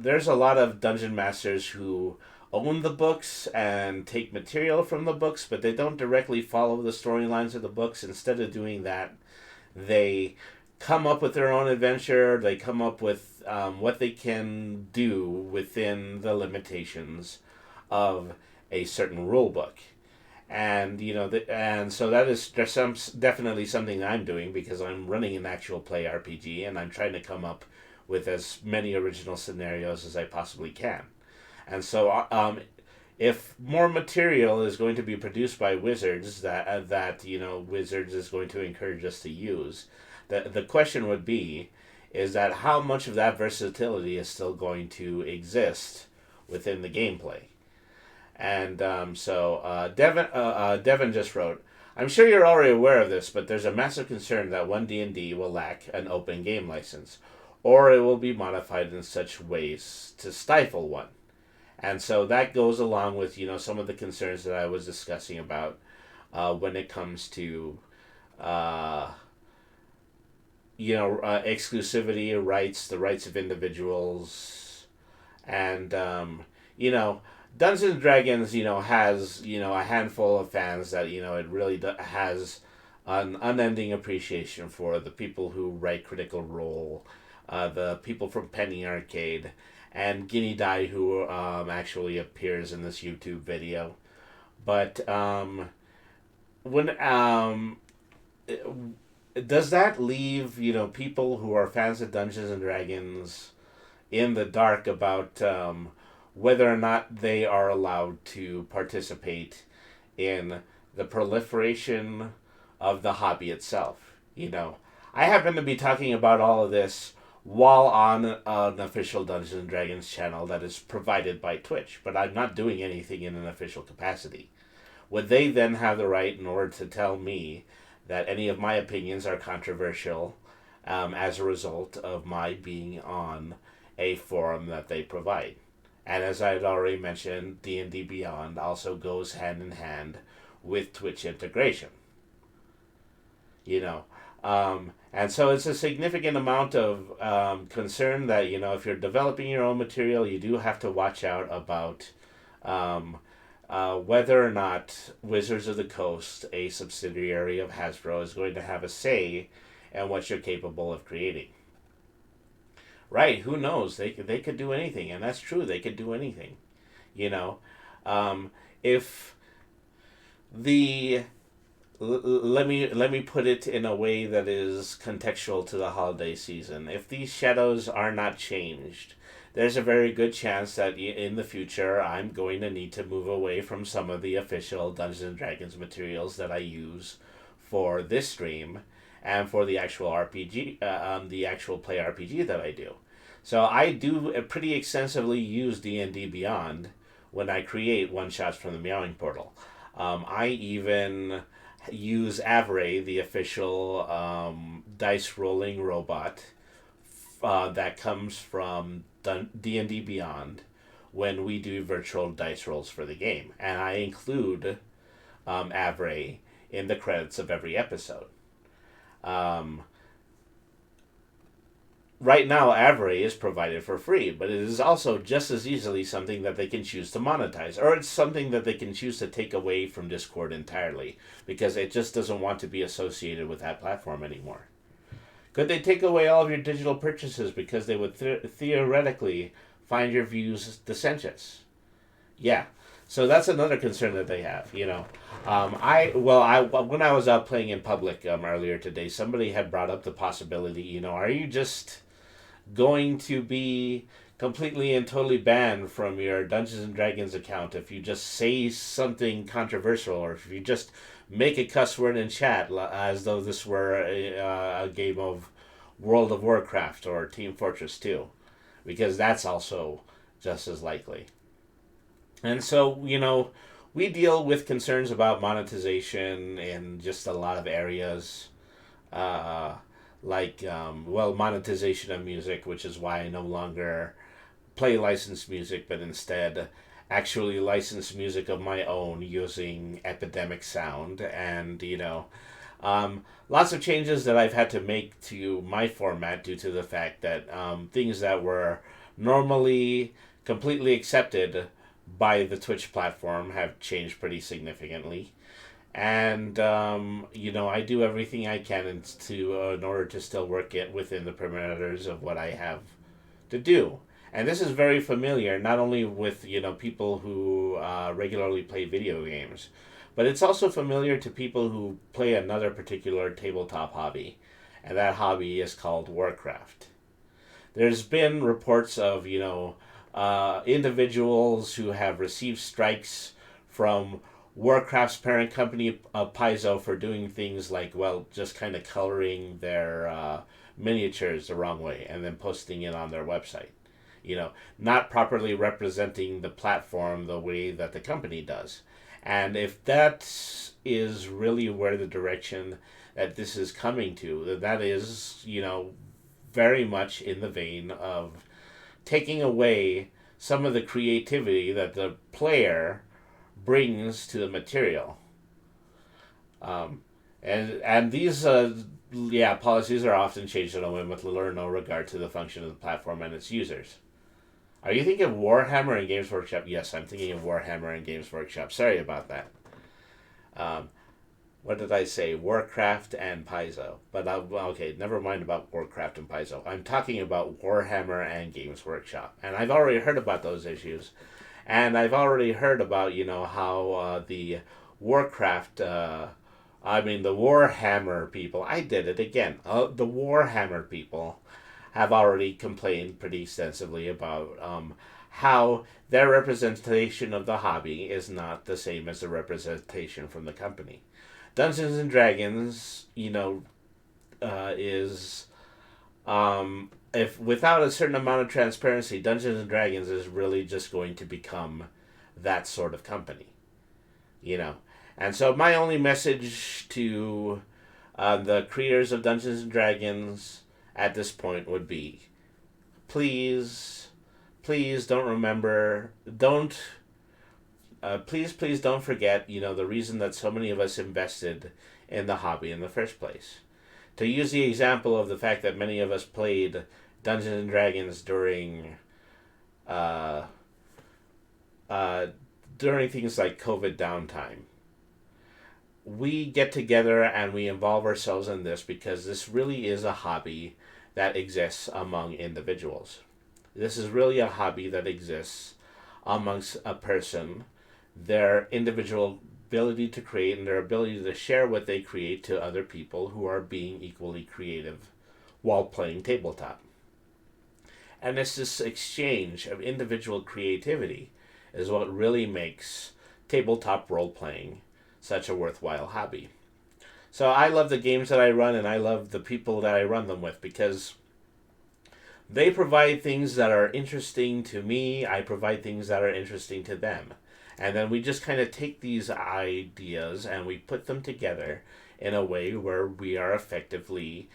there's a lot of dungeon masters who own the books and take material from the books, but they don't directly follow the storylines of the books. Instead of doing that, they come up with their own adventure. They come up with what they can do within the limitations of a certain rule book. And and so that is definitely something I'm doing, because I'm running an actual play RPG and I'm trying to come up with as many original scenarios as I possibly can. And so if more material is going to be produced by Wizards that Wizards is going to encourage us to use, the question would be is that how much of that versatility is still going to exist within the gameplay. And Devin just wrote, I'm sure you're already aware of this, but there's a massive concern that one D&D will lack an open game license, or it will be modified in such ways to stifle one. And so that goes along with, some of the concerns that I was discussing about when it comes to, exclusivity rights, the rights of individuals, and, Dungeons and Dragons, has, a handful of fans that, it really has an unending appreciation for the people who write Critical Role, the people from Penny Arcade, and Guinea Die, who actually appears in this YouTube video. But does that leave, people who are fans of Dungeons and Dragons in the dark about whether or not they are allowed to participate in the proliferation of the hobby itself? I happen to be talking about all of this while on an official Dungeons and Dragons channel that is provided by Twitch, but I'm not doing anything in an official capacity. Would they then have the right, in order to tell me that any of my opinions are controversial as a result of my being on a forum that they provide? And as I had already mentioned, D&D Beyond also goes hand in hand with Twitch integration. And so it's a significant amount of concern that, if you're developing your own material, you do have to watch out about whether or not Wizards of the Coast, a subsidiary of Hasbro, is going to have a say in what you're capable of creating. Right, who knows? They could do anything, and that's true. They could do anything. if the let me put it in a way that is contextual to the holiday season. If these shadows are not changed, there's a very good chance that in the future I'm going to need to move away from some of the official Dungeons and Dragons materials that I use for this stream and for the actual RPG, the actual play RPG that I do. So I do pretty extensively use D&D Beyond when I create one-shots from the Meowing Portal. I even use Avray, the official dice rolling robot that comes from D&D Beyond, when we do virtual dice rolls for the game. And I include Avray in the credits of every episode. Right now, Avray is provided for free, but it is also just as easily something that they can choose to monetize, or it's something that they can choose to take away from Discord entirely, because it just doesn't want to be associated with that platform anymore. Could they take away all of your digital purchases because they would theoretically find your views dissentious? Yeah. So that's another concern that they have, you know. When I was out playing in public earlier today, somebody had brought up the possibility, you know, are you just going to be completely and totally banned from your Dungeons and Dragons account if you just say something controversial, or if you just make a cuss word in chat as though this were a game of World of Warcraft or Team Fortress 2? Because that's also just as likely. And so, you know, we deal with concerns about monetization in just a lot of areas. Monetization of music, which is why I no longer play licensed music, but instead actually license music of my own using Epidemic Sound. And, you know, lots of changes that I've had to make to my format due to the fact that things that were normally completely accepted by the Twitch platform have changed pretty significantly. And, you know, I do everything I can in order to still work it within the parameters of what I have to do. And this is very familiar, not only with, you know, people who regularly play video games, but it's also familiar to people who play another particular tabletop hobby. And that hobby is called Warcraft. There's been reports of, you know, individuals who have received strikes from Warcraft's parent company, Paizo, for doing things like, well, just kind of coloring their miniatures the wrong way and then posting it on their website. You know, not properly representing the platform the way that the company does. And if that is really where the direction that this is coming to, that is, you know, very much in the vein of taking away some of the creativity that the player brings to the material. And these policies are often changed on a whim with little or no regard to the function of the platform and its users. Are you thinking of Warhammer and Games Workshop? Yes, I'm thinking of Warhammer and Games Workshop. Sorry about that. What did I say? Warcraft and Paizo. But, okay, never mind about Warcraft and Paizo. I'm talking about Warhammer and Games Workshop. And I've already heard about those issues. And I've already heard about, you know, how the Warcraft, the Warhammer people, I did it again. The Warhammer people have already complained pretty extensively about how their representation of the hobby is not the same as the representation from the company. Dungeons and Dragons, you know, is if without a certain amount of transparency, Dungeons and Dragons is really just going to become that sort of company, you know. And so my only message to the creators of Dungeons and Dragons at this point would be, please don't forget, you know, the reason that so many of us invested in the hobby in the first place. To use the example of the fact that many of us played Dungeons and Dragons during things like COVID downtime. We get together and we involve ourselves in this because this really is a hobby that exists among individuals. This is really a hobby that exists amongst a person their individual ability to create and their ability to share what they create to other people who are being equally creative while playing tabletop. And it's this exchange of individual creativity is what really makes tabletop role-playing such a worthwhile hobby. So I love the games that I run, and I love the people that I run them with, because they provide things that are interesting to me. I provide things that are interesting to them. And then we just kind of take these ideas and we put them together in a way where we are effectively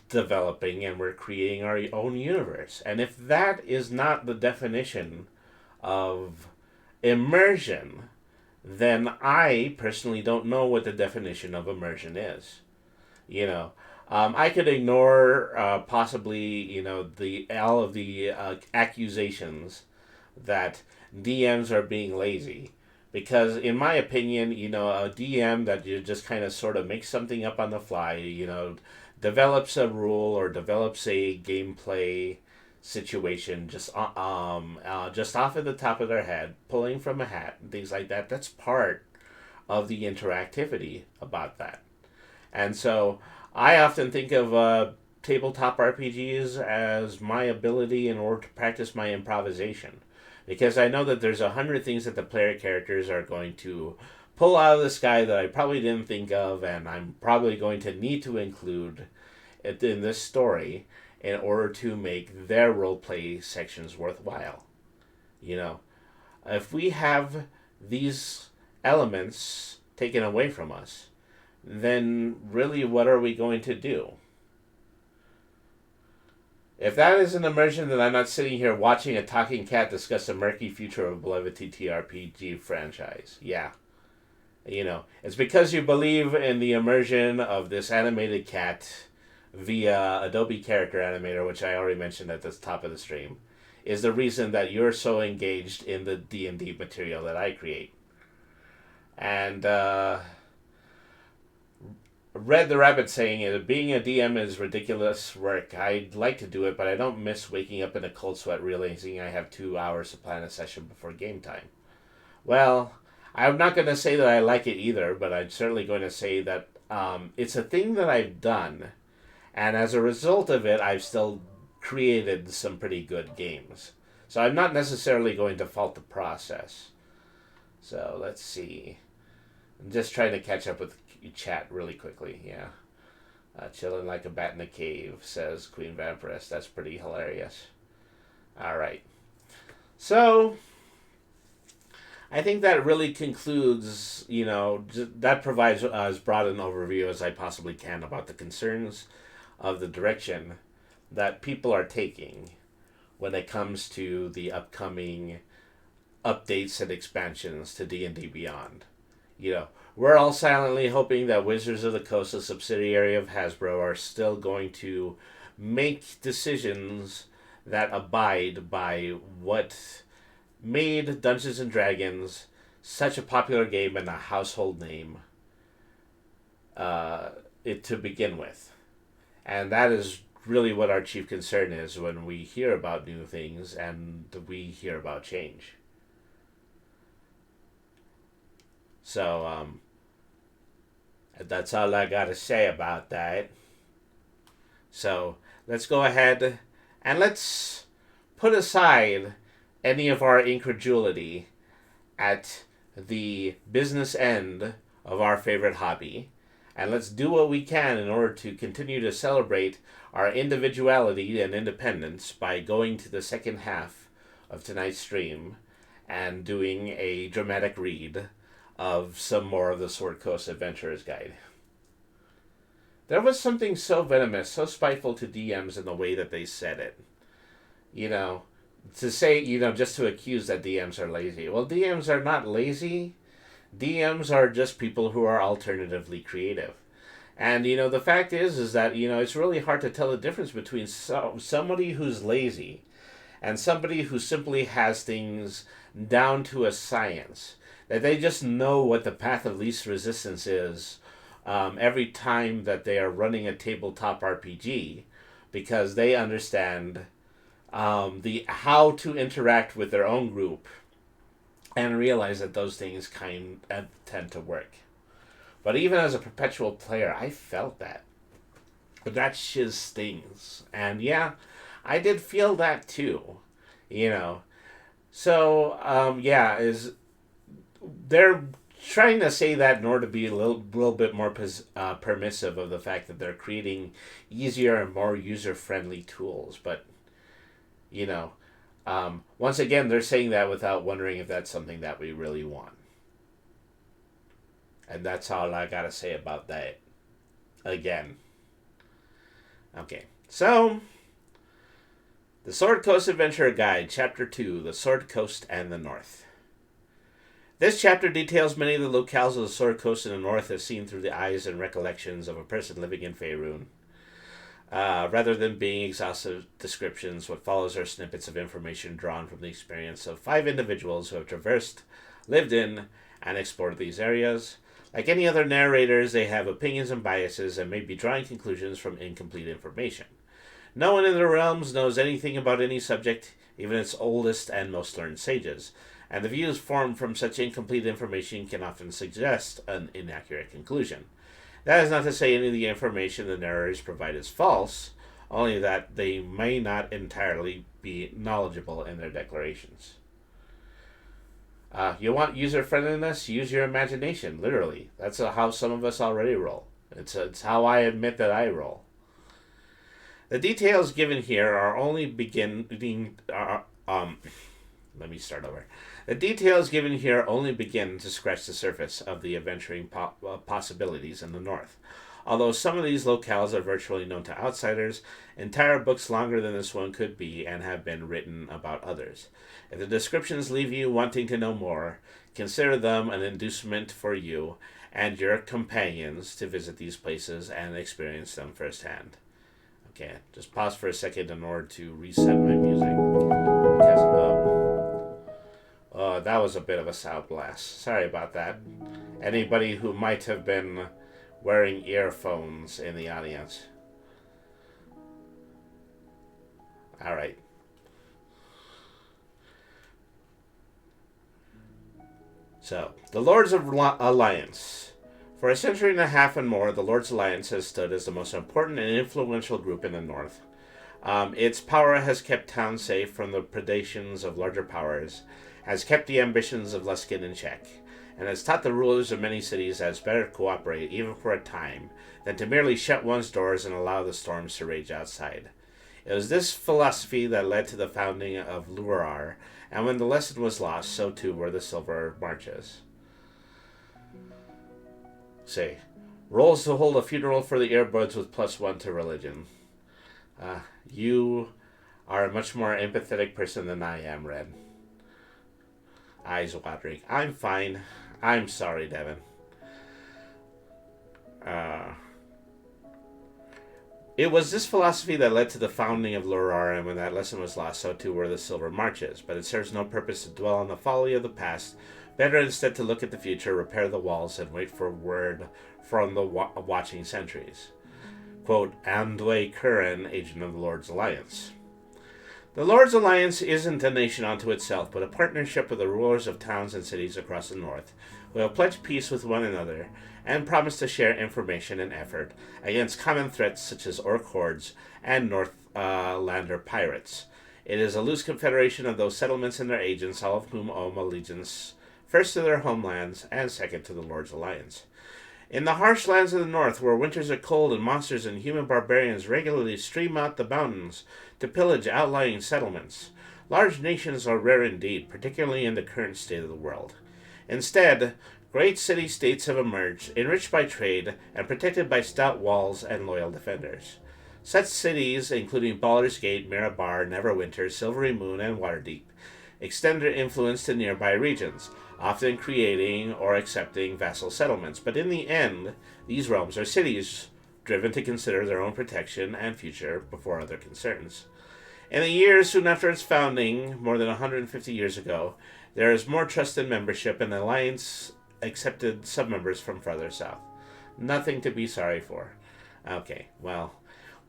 developing and we're creating our own universe. And if that is not the definition of immersion, then I personally don't know what the definition of immersion is. You know, I could ignore possibly, you know, all of the accusations that DMs are being lazy. Because in my opinion, you know, a DM that you just kind of sort of makes something up on the fly, you know, develops a rule or develops a gameplay situation just off at the top of their head, pulling from a hat and things like that. That's part of the interactivity about that. And so I often think of tabletop RPGs as my ability in order to practice my improvisation. Because I know that there's 100 things that the player characters are going to pull out of the sky that I probably didn't think of, and I'm probably going to need to include in this story in order to make their roleplay sections worthwhile. You know, if we have these elements taken away from us, then really what are we going to do? If that is an immersion, then I'm not sitting here watching a talking cat discuss the murky future of a beloved TTRPG franchise. Yeah. You know, it's because you believe in the immersion of this animated cat via Adobe Character Animator, which I already mentioned at the top of the stream, is the reason that you're so engaged in the D&D material that I create. And, Red the Rabbit saying it, being a DM is ridiculous work. I'd like to do it, but I don't miss waking up in a cold sweat realizing I have 2 hours to plan a session before game time. Well, I'm not going to say that I like it either, but I'm certainly going to say that it's a thing that I've done, and as a result of it, I've still created some pretty good games. So I'm not necessarily going to fault the process. So let's see. I'm just trying to catch up with chat really quickly, yeah. Chilling like a bat in a cave, says Queen Vampiress. That's pretty hilarious. Alright. So, I think that really concludes, you know, that provides as broad an overview as I possibly can about the concerns of the direction that people are taking when it comes to the upcoming updates and expansions to D&D Beyond. You know, we're all silently hoping that Wizards of the Coast, a subsidiary of Hasbro, are still going to make decisions that abide by what made Dungeons & Dragons such a popular game and a household name to begin with. And that is really what our chief concern is when we hear about new things and we hear about change. So, that's all I gotta say about that. So, let's go ahead and let's put aside any of our incredulity at the business end of our favorite hobby, and let's do what we can in order to continue to celebrate our individuality and independence by going to the second half of tonight's stream and doing a dramatic read of some more of the Sword Coast Adventurer's Guide. There was something so venomous, so spiteful to DMs in the way that they said it. You know, to say, you know, just to accuse that DMs are lazy. Well, DMs are not lazy. DMs are just people who are alternatively creative. And, you know, the fact is that, you know, it's really hard to tell the difference between somebody who's lazy and somebody who simply has things down to a science. That they just know what the path of least resistance is every time that they are running a tabletop RPG, because they understand how to interact with their own group and realize that those things tend to work. But even as a perpetual player, I felt that. But that shiz stings. And yeah, I did feel that too. You know. So, they're trying to say that in order to be a little bit more permissive of the fact that they're creating easier and more user-friendly tools. But, you know, once again, they're saying that without wondering if that's something that we really want. And that's all I gotta say about that. Again. Okay, so the Sword Coast Adventure Guide, Chapter 2, The Sword Coast and the North. This chapter details many of the locales of the Sword Coast in the North as seen through the eyes and recollections of a person living in Faerun. Rather than being exhaustive descriptions, what follows are snippets of information drawn from the experience of 5 individuals who have traversed, lived in, and explored these areas. Like any other narrators, they have opinions and biases and may be drawing conclusions from incomplete information. No one in the realms knows anything about any subject, even its oldest and most learned sages, and the views formed from such incomplete information can often suggest an inaccurate conclusion. That is not to say any of the information the narrators provide is false, only that they may not entirely be knowledgeable in their declarations. You want user-friendliness? Use your imagination, literally. That's how some of us already roll. It's how I admit that I roll. The details given here are only let me start over. The details given here only begin to scratch the surface of the adventuring possibilities in the North. Although some of these locales are virtually known to outsiders, entire books longer than this one could be and have been written about others. If the descriptions leave you wanting to know more, consider them an inducement for you and your companions to visit these places and experience them firsthand. Okay, just pause for a second in order to reset my music. Because, that was a bit of a sound blast. Sorry about that. Anybody who might have been wearing earphones in the audience. Alright. So, the Lords of Alliance. For a century and a half and more, the Lords Alliance has stood as the most important and influential group in the North. Its power has kept towns safe from the predations of larger powers, has kept the ambitions of Luskin in check, and has taught the rulers of many cities that it's better to cooperate, even for a time, than to merely shut one's doors and allow the storms to rage outside. It was this philosophy that led to the founding of Lurar, and when the lesson was lost, so too were the Silver Marches. Say, rolls to hold a funeral for the earbuds with +1 to religion. You are a much more empathetic person than I am, Red. Eyes watering. I'm fine. I'm sorry, Devin. It was this philosophy that led to the founding of Lurar, and when that lesson was lost, so too were the Silver Marches. But it serves no purpose to dwell on the folly of the past. Better instead to look at the future, repair the walls, and wait for word from the watching sentries. Quote, Andway Curran, agent of the Lord's Alliance. The Lord's Alliance isn't a nation unto itself, but a partnership with the rulers of towns and cities across the North, who have pledged peace with one another, and promised to share information and effort against common threats such as orc hordes and Northlander pirates. It is a loose confederation of those settlements and their agents, all of whom owe allegiance first to their homelands, and second to the Lord's Alliance. In the harsh lands of the North, where winters are cold and monsters and human barbarians regularly stream out the mountains to pillage outlying settlements, large nations are rare indeed, particularly in the current state of the world. Instead, great city-states have emerged, enriched by trade, and protected by stout walls and loyal defenders. Such cities, including Baldur's Gate, Mirabar, Neverwinter, Silvery Moon, and Waterdeep, extend their influence to nearby regions, often creating or accepting vassal settlements. But in the end, these realms are cities driven to consider their own protection and future before other concerns. In the years soon after its founding, more than 150 years ago, there is more trust in membership, and the Alliance accepted submembers from further south. Nothing to be sorry for. Okay, well,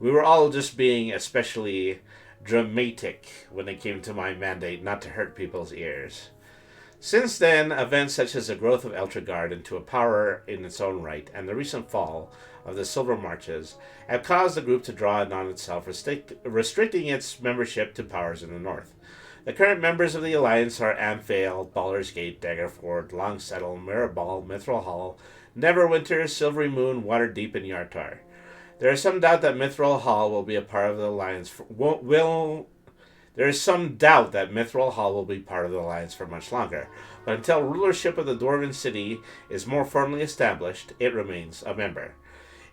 we were all just being especially dramatic when it came to my mandate not to hurt people's ears. Since then, events such as the growth of Eltragard into a power in its own right and the recent fall of the Silver Marches have caused the group to draw in on itself, restricting its membership to powers in the north. The current members of the Alliance are Amphail, Baldur's Gate, Daggerford, Longsettle, Mirabal, Mithril Hall, Neverwinter, Silvery Moon, Waterdeep, and Yartar. There is some doubt that Mithril Hall will be a part of the Alliance. There is some doubt that Mithril Hall will be part of the Alliance for much longer, but until rulership of the Dwarven City is more firmly established, it remains a member.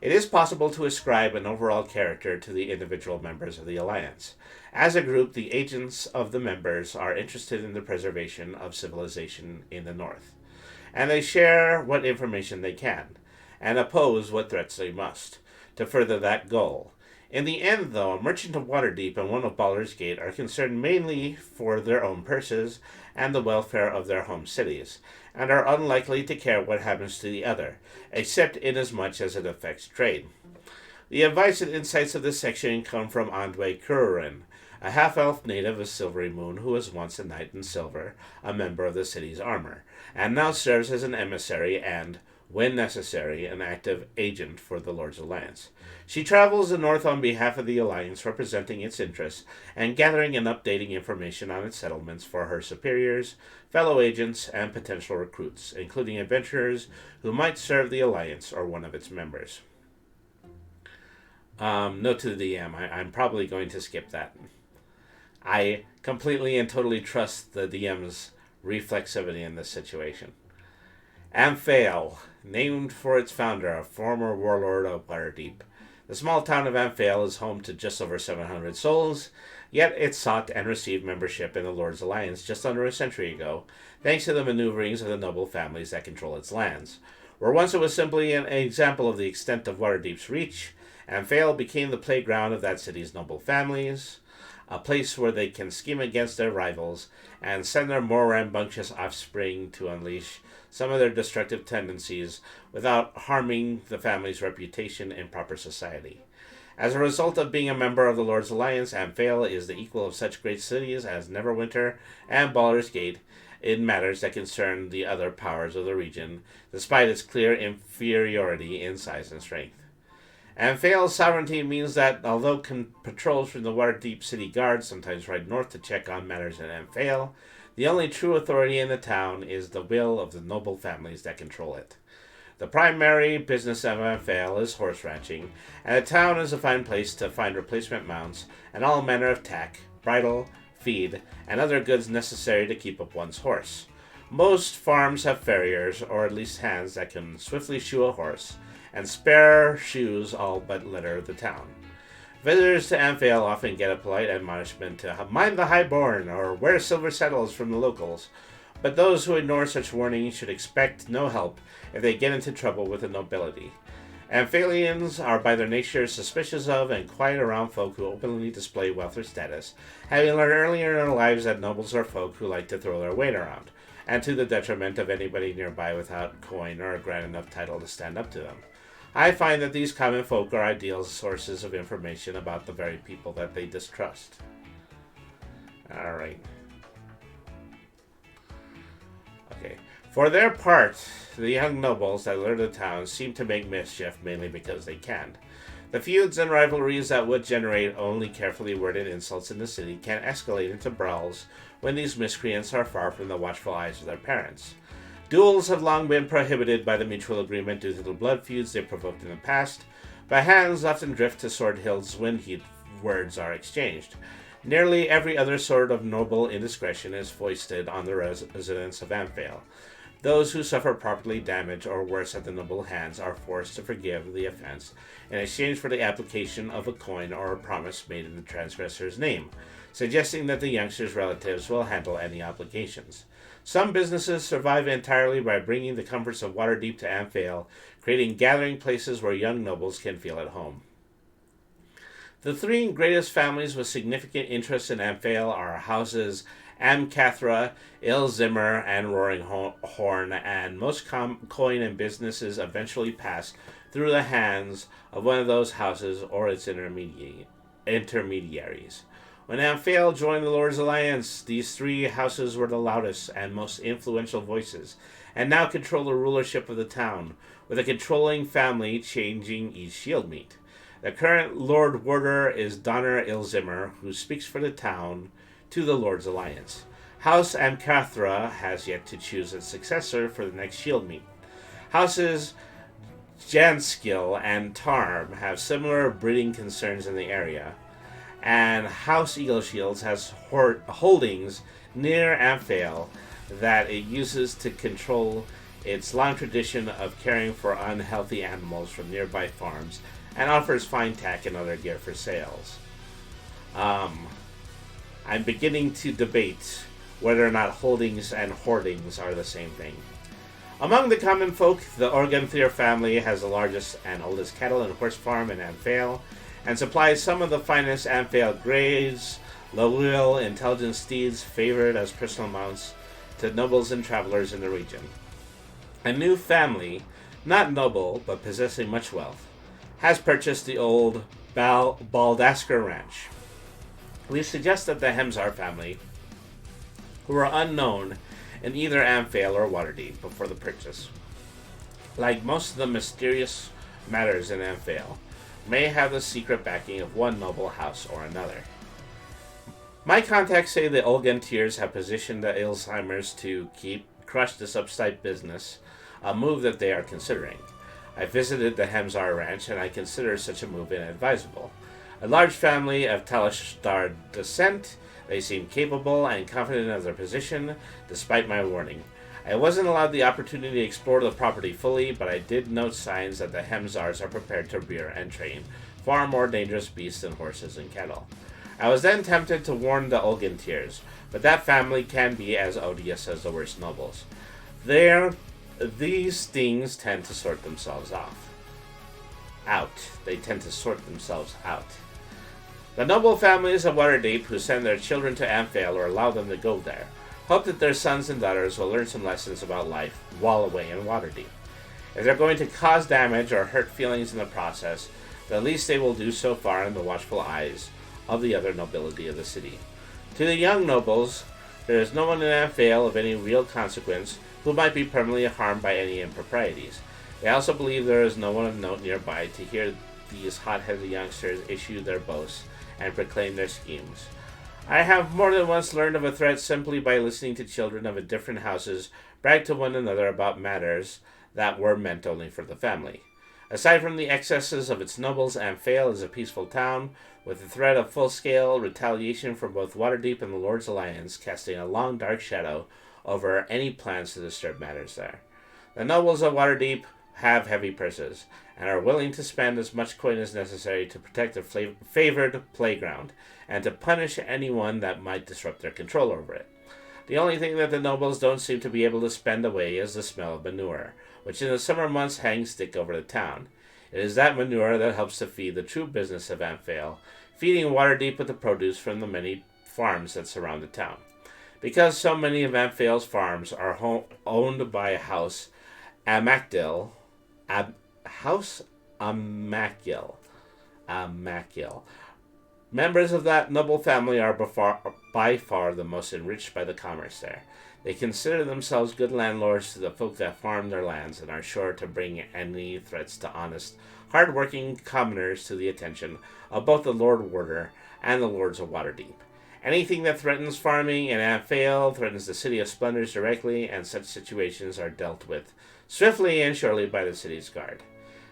It is possible to ascribe an overall character to the individual members of the Alliance. As a group, the agents of the members are interested in the preservation of civilization in the North, and they share what information they can, and oppose what threats they must, to further that goal. In the end, though, a merchant of Waterdeep and one of Baldur's Gate are concerned mainly for their own purses and the welfare of their home cities, and are unlikely to care what happens to the other, except inasmuch as it affects trade. The advice and insights of this section come from Andwe Kururin, a half-elf native of Silvery Moon who was once a knight in silver, a member of the city's armor, and now serves as an emissary and, when necessary, an active agent for the Lord's Alliance. She travels the north on behalf of the Alliance, representing its interests and gathering and updating information on its settlements for her superiors, fellow agents, and potential recruits, including adventurers who might serve the Alliance or one of its members. Note to the DM, I'm probably going to skip that. I completely and totally trust the DM's reflexivity in this situation. Amphail, named for its founder, a former warlord of Waterdeep. The small town of Amphail is home to just over 700 souls, yet it sought and received membership in the Lord's Alliance just under a century ago, thanks to the maneuverings of the noble families that control its lands. Where once it was simply an example of the extent of Waterdeep's reach, Amphail became the playground of that city's noble families, a place where they can scheme against their rivals and send their more rambunctious offspring to unleash some of their destructive tendencies without harming the family's reputation in proper society. As a result of being a member of the Lord's Alliance, Amphail is the equal of such great cities as Neverwinter and Baldur's Gate in matters that concern the other powers of the region, despite its clear inferiority in size and strength. Amphail's sovereignty means that, although patrols from the Waterdeep City Guard sometimes ride north to check on matters in Amphail, the only true authority in the town is the will of the noble families that control it. The primary business of Amphail is horse ranching, and the town is a fine place to find replacement mounts and all manner of tack, bridle, feed, and other goods necessary to keep up one's horse. Most farms have farriers, or at least hands that can swiftly shoe a horse, and spare shoes all but litter the town. Visitors to Amphail often get a polite admonishment to mind the highborn or wear silver saddles from the locals, but those who ignore such warnings should expect no help if they get into trouble with the nobility. Amphailians are by their nature suspicious of and quiet around folk who openly display wealth or status, having learned earlier in their lives that nobles are folk who like to throw their weight around, and to the detriment of anybody nearby without coin or a grand enough title to stand up to them. I find that these common folk are ideal sources of information about the very people that they distrust. Alright. Okay. For their part, the young nobles that lure the town seem to make mischief mainly because they can. The feuds and rivalries that would generate only carefully worded insults in the city can escalate into brawls when these miscreants are far from the watchful eyes of their parents. Duels have long been prohibited by the mutual agreement due to the blood feuds they provoked in the past, but hands often drift to sword hilts when heated words are exchanged. Nearly every other sort of noble indiscretion is foisted on the residents of Amphail. Those who suffer property damage or worse at the noble hands are forced to forgive the offense in exchange for the application of a coin or a promise made in the transgressor's name, suggesting that the youngster's relatives will handle any obligations. Some businesses survive entirely by bringing the comforts of Waterdeep to Amphail, creating gathering places where young nobles can feel at home. The three greatest families with significant interest in Amphail are houses Amcathra, Ilzimmer, and Roaring Horn, and most coin and businesses eventually pass through the hands of one of those houses or its intermediaries. When Amphail joined the Lord's Alliance, these three houses were the loudest and most influential voices, and now control the rulership of the town, with a controlling family changing each shield meet. The current Lord Warder is Donner Ilzimmer, who speaks for the town to the Lord's Alliance. House Amcathra has yet to choose its successor for the next shield meet. Houses Janskill and Tarm have similar breeding concerns in the area, and House Eagle Shields has holdings near Amphail that it uses to control its long tradition of caring for unhealthy animals from nearby farms and offers fine tack and other gear for sales. I'm beginning to debate whether or not holdings and hoardings are the same thing. Among the common folk, the Organthier family has the largest and oldest cattle and horse farm in Amphail, and supplies some of the finest Amphail greys, low-wheel, intelligent steeds favored as personal mounts to nobles and travelers in the region. A new family, not noble but possessing much wealth, has purchased the old Baldasker Ranch. We suggest that the Hemzar family, who were unknown in either Amphail or Waterdeep before the purchase, like most of the mysterious matters in Amphail, may have the secret backing of one noble house or another. My contacts say the Olgantiers have positioned the Alzheimer's to crush this upside business, a move that they are considering. I visited the Hemzar Ranch, and I consider such a move inadvisable. A large family of Talishtar descent, they seem capable and confident of their position, despite my warning. I wasn't allowed the opportunity to explore the property fully, but I did note signs that the Hemzars are prepared to rear and train far more dangerous beasts than horses and cattle. I was then tempted to warn the Olgantiers, but that family can be as odious as the worst nobles. These things tend to sort themselves out. They tend to sort themselves out. The noble families of Waterdeep who send their children to Amphail or allow them to go there hope that their sons and daughters will learn some lessons about life while away in Waterdeep. If they're going to cause damage or hurt feelings in the process, the least they will do so far in the watchful eyes of the other nobility of the city. To the young nobles, there is no one in Amphail of any real consequence who might be permanently harmed by any improprieties. They also believe there is no one of note nearby to hear these hot-headed youngsters issue their boasts and proclaim their schemes. I have more than once learned of a threat simply by listening to children of different houses brag to one another about matters that were meant only for the family. Aside from the excesses of its nobles, Amphail is a peaceful town, with the threat of full-scale retaliation from both Waterdeep and the Lord's Alliance casting a long dark shadow over any plans to disturb matters there. The nobles of Waterdeep have heavy purses, and are willing to spend as much coin as necessary to protect their favored playground, and to punish anyone that might disrupt their control over it. The only thing that the nobles don't seem to be able to spend away is the smell of manure, which in the summer months hangs thick over the town. It is that manure that helps to feed the true business of Amphail, feeding Waterdeep with the produce from the many farms that surround the town. Because so many of Amphail's farms are owned by House Amakil, members of that noble family are by far the most enriched by the commerce there. They consider themselves good landlords to the folk that farm their lands and are sure to bring any threats to honest, hard-working commoners to the attention of both the Lord Warder and the Lords of Waterdeep. Anything that threatens farming in Amphail threatens the City of Splendors directly, and such situations are dealt with swiftly and surely by the city's guard.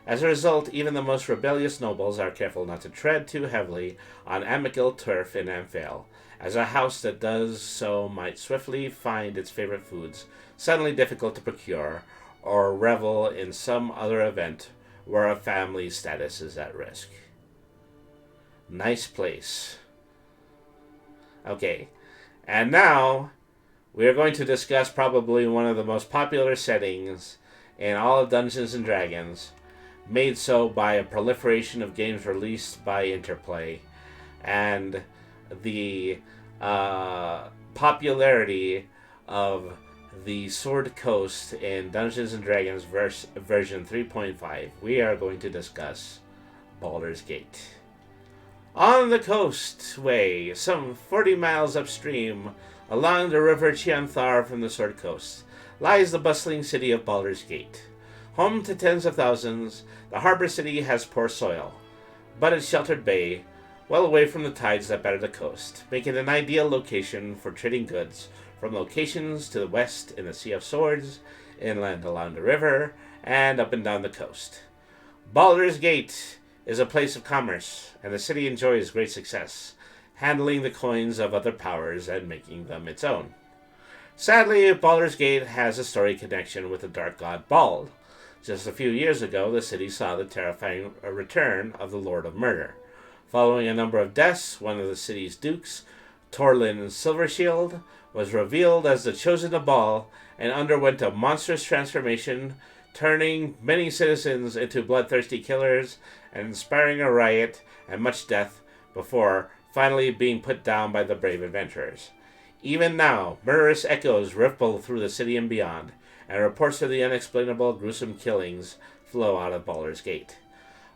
As a result, even the most rebellious nobles are careful not to tread too heavily on Amakil turf in Amphail, as a house that does so might swiftly find its favorite foods suddenly difficult to procure, or revel in some other event where a family status is at risk. Nice place. Okay, and now we are going to discuss probably one of the most popular settings in all of Dungeons & Dragons, made so by a proliferation of games released by Interplay, and the popularity of the Sword Coast in Dungeons & Dragons version 3.5. We are going to discuss Baldur's Gate. On the coastway, some 40 miles upstream, along the river Chianthar from the Sword Coast, lies the bustling city of Baldur's Gate. Home to tens of thousands, the harbor city has poor soil, but its sheltered bay, well away from the tides that batter the coast, make it an ideal location for trading goods from locations to the west in the Sea of Swords, inland along the river, and up and down the coast. Baldur's Gate is a place of commerce, and the city enjoys great success, handling the coins of other powers and making them its own. Sadly, Baldur's Gate has a storied connection with the dark god Bald. Just a few years ago, the city saw the terrifying return of the Lord of Murder. Following a number of deaths, one of the city's dukes, Torlin Silvershield, was revealed as the chosen of Baal and underwent a monstrous transformation, turning many citizens into bloodthirsty killers and inspiring a riot and much death before finally being put down by the brave adventurers. Even now, murderous echoes ripple through the city and beyond, and reports of the unexplainable gruesome killings flow out of Baldur's Gate.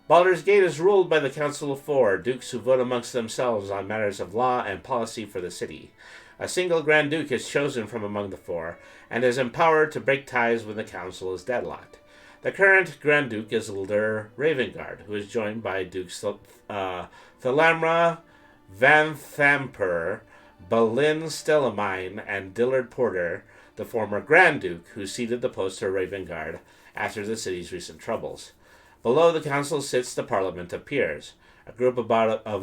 Baldur's Gate is ruled by the Council of Four, dukes who vote amongst themselves on matters of law and policy for the city. A single Grand Duke is chosen from among the four, and is empowered to break ties when the council is deadlocked. The current Grand Duke is Elder Ravengard, who is joined by Dukes Thalamra Vanthampur, Balin Stellamine, and Dillard Porter, the former Grand Duke, who ceded the post to Ravengard after the city's recent troubles. Below the council sits the Parliament of Peers, a group of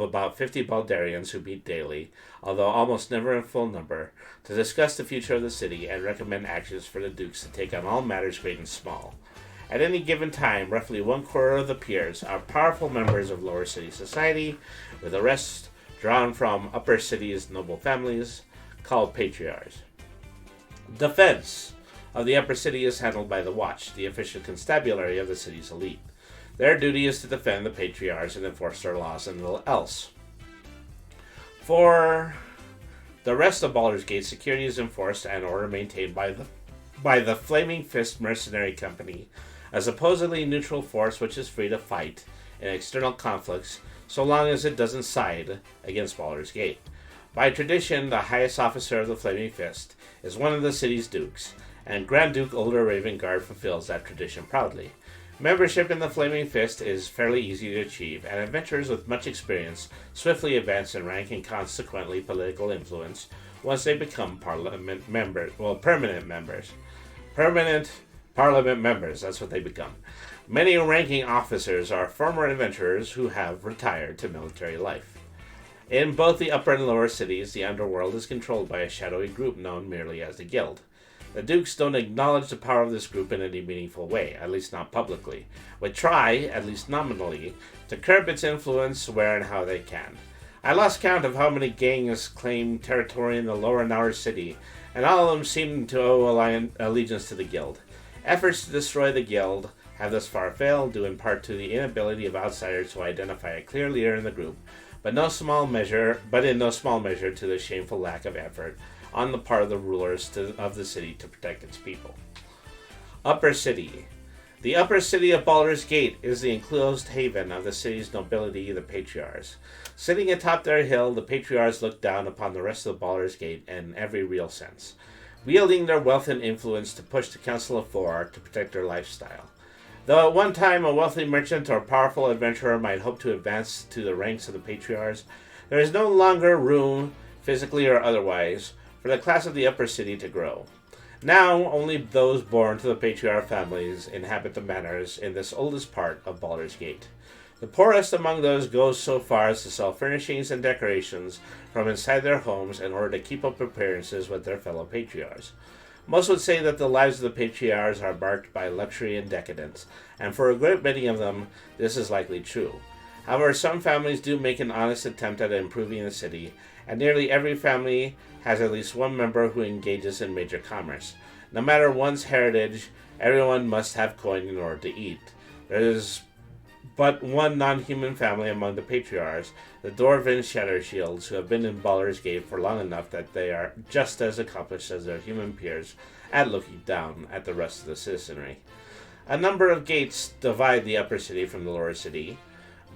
about 50 Baldarians who meet daily, although almost never in full number, to discuss the future of the city and recommend actions for the dukes to take on all matters great and small. At any given time, roughly 1/4 of the peers are powerful members of lower city society, with the rest drawn from upper cities' noble families, called patriarchs. Defense of the upper city is handled by the Watch, the official constabulary of the city's elite. Their duty is to defend the patriarchs and enforce their laws and little else. For the rest of Baldur's Gate, security is enforced and order maintained by the Flaming Fist Mercenary Company, a supposedly neutral force which is free to fight in external conflicts so long as it doesn't side against Baldur's Gate. By tradition, the highest officer of the Flaming Fist is one of the city's dukes, and Grand Duke Elder Ravengard fulfills that tradition proudly. Membership in the Flaming Fist is fairly easy to achieve, and adventurers with much experience swiftly advance in rank and consequently political influence once they become permanent members. Permanent Parliament members, that's what they become. Many ranking officers are former adventurers who have retired to military life. In both the upper and lower cities, the underworld is controlled by a shadowy group known merely as the Guild. The dukes don't acknowledge the power of this group in any meaningful way, at least not publicly, but try, at least nominally, to curb its influence where and how they can. I lost count of how many gangs claim territory in the lower and outer city, and all of them seem to owe allegiance to the Guild. Efforts to destroy the Guild have thus far failed, due in part to the inability of outsiders to identify a clear leader in the group, but in no small measure to the shameful lack of effort on the part of the rulers of the city to protect its people. Upper City. The upper city of Baldur's Gate is the enclosed haven of the city's nobility, the Patriarchs. Sitting atop their hill, the Patriarchs look down upon the rest of Baldur's Gate in every real sense, wielding their wealth and influence to push the Council of Four to protect their lifestyle. Though at one time a wealthy merchant or powerful adventurer might hope to advance to the ranks of the Patriarchs, there is no longer room, physically or otherwise, for the class of the upper city to grow. Now, only those born to the patriarch families inhabit the manors in this oldest part of Baldur's Gate. The poorest among those goes so far as to sell furnishings and decorations from inside their homes in order to keep up appearances with their fellow patriarchs. Most would say that the lives of the patriarchs are marked by luxury and decadence, and for a great many of them, this is likely true. However, some families do make an honest attempt at improving the city, and nearly every family has at least one member who engages in major commerce. No matter one's heritage, everyone must have coin in order to eat. There is but one non-human family among the patriarchs, the Dwarven Shattershields, who have been in Baldur's Gate for long enough that they are just as accomplished as their human peers at looking down at the rest of the citizenry. A number of gates divide the upper city from the lower city.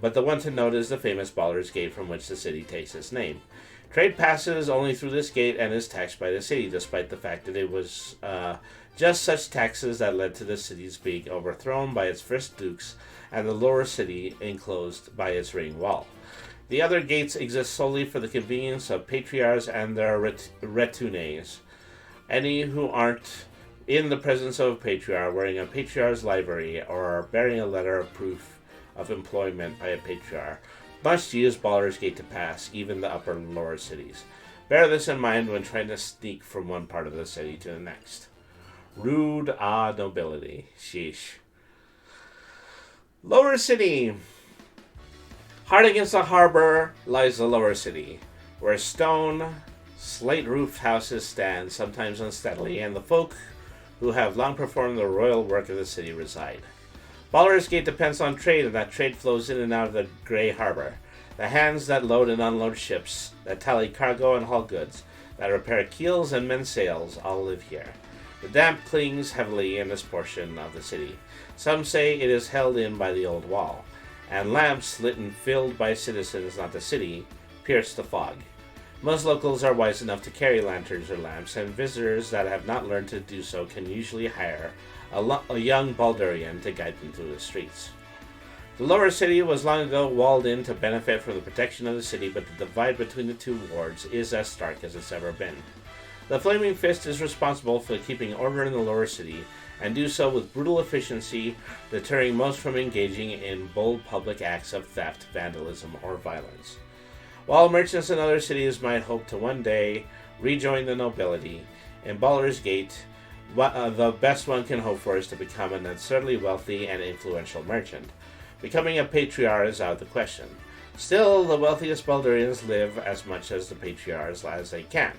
but the one to note is the famous Baldur's Gate from which the city takes its name. Trade passes only through this gate and is taxed by the city, despite the fact that it was just such taxes that led to the city's being overthrown by its first dukes and the lower city enclosed by its ring wall. The other gates exist solely for the convenience of patriarchs and their retunes. Any who aren't in the presence of a patriarch wearing a patriarch's livery or bearing a letter of proof of employment by a patriarch must use Baldur's Gate to pass, even the upper and lower cities. Bear this in mind when trying to sneak from one part of the city to the next. Rude nobility. Sheesh. Lower City. Hard against the harbor lies the lower city, where stone, slate-roofed houses stand, sometimes unsteadily, and the folk who have long performed the royal work of the city reside. Baldur's Gate depends on trade, and that trade flows in and out of the Grey Harbor. The hands that load and unload ships, that tally cargo and haul goods, that repair keels and mend sails, all live here. The damp clings heavily in this portion of the city. Some say it is held in by the old wall, and lamps lit and filled by citizens, not the city, pierce the fog. Most locals are wise enough to carry lanterns or lamps, and visitors that have not learned to do so can usually hire a young Baldurian to guide them through the streets. The lower city was long ago walled in to benefit from the protection of the city, but the divide between the two wards is as stark as it's ever been. The Flaming Fist is responsible for keeping order in the lower city, and do so with brutal efficiency, deterring most from engaging in bold public acts of theft, vandalism, or violence. While merchants in other cities might hope to one day rejoin the nobility, in Baldur's Gate, the best one can hope for is to become an absurdly wealthy and influential merchant. Becoming a patriarch is out of the question. Still, the wealthiest Baldurians live as much as the patriarchs as they can,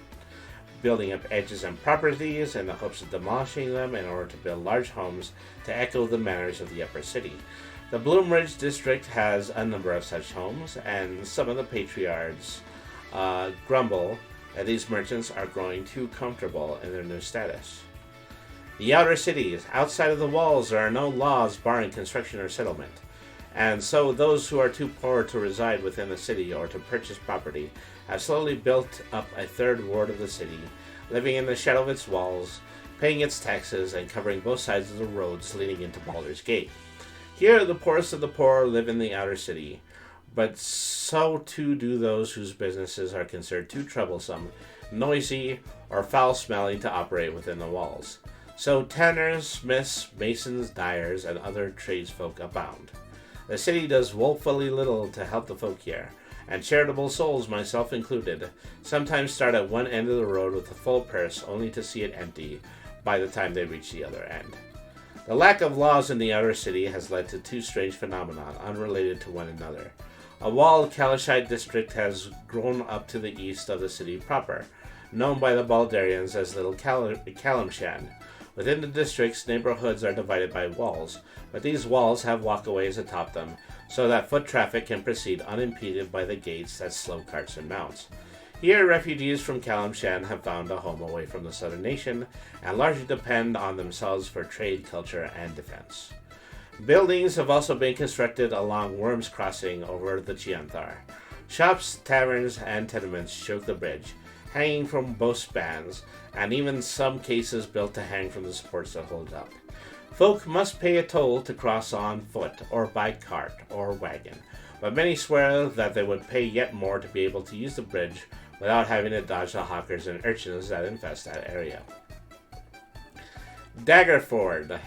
building up edges and properties in the hopes of demolishing them in order to build large homes to echo the manners of the upper city. The Bloomridge district has a number of such homes, and some of the patriarchs grumble that these merchants are growing too comfortable in their new status. The outer cities, outside of the walls, there are no laws barring construction or settlement, and so those who are too poor to reside within the city or to purchase property have slowly built up a third ward of the city, living in the shadow of its walls, paying its taxes, and covering both sides of the roads leading into Baldur's Gate. Here, the poorest of the poor live in the outer city, but so too do those whose businesses are considered too troublesome, noisy, or foul-smelling to operate within the walls. So tanners, smiths, masons, dyers, and other tradesfolk abound. The city does woefully little to help the folk here, and charitable souls, myself included, sometimes start at one end of the road with a full purse only to see it empty by the time they reach the other end. The lack of laws in the outer city has led to two strange phenomena unrelated to one another. A walled Kalashite district has grown up to the east of the city proper, known by the Baldurians as Little Kalimshan. Within the districts, neighborhoods are divided by walls, but these walls have walkways atop them, so that foot traffic can proceed unimpeded by the gates that slow carts and mounts. Here, refugees from Kalimshan have found a home away from the southern nation, and largely depend on themselves for trade, culture, and defense. Buildings have also been constructed along Worm's Crossing over the Chianthar. Shops, taverns, and tenements choke the bridge, hanging from both spans, and even some cases built to hang from the supports that hold up. Folk must pay a toll to cross on foot, or by cart, or wagon, but many swear that they would pay yet more to be able to use the bridge without having to dodge the hawkers and urchins that infest that area. Daggerford.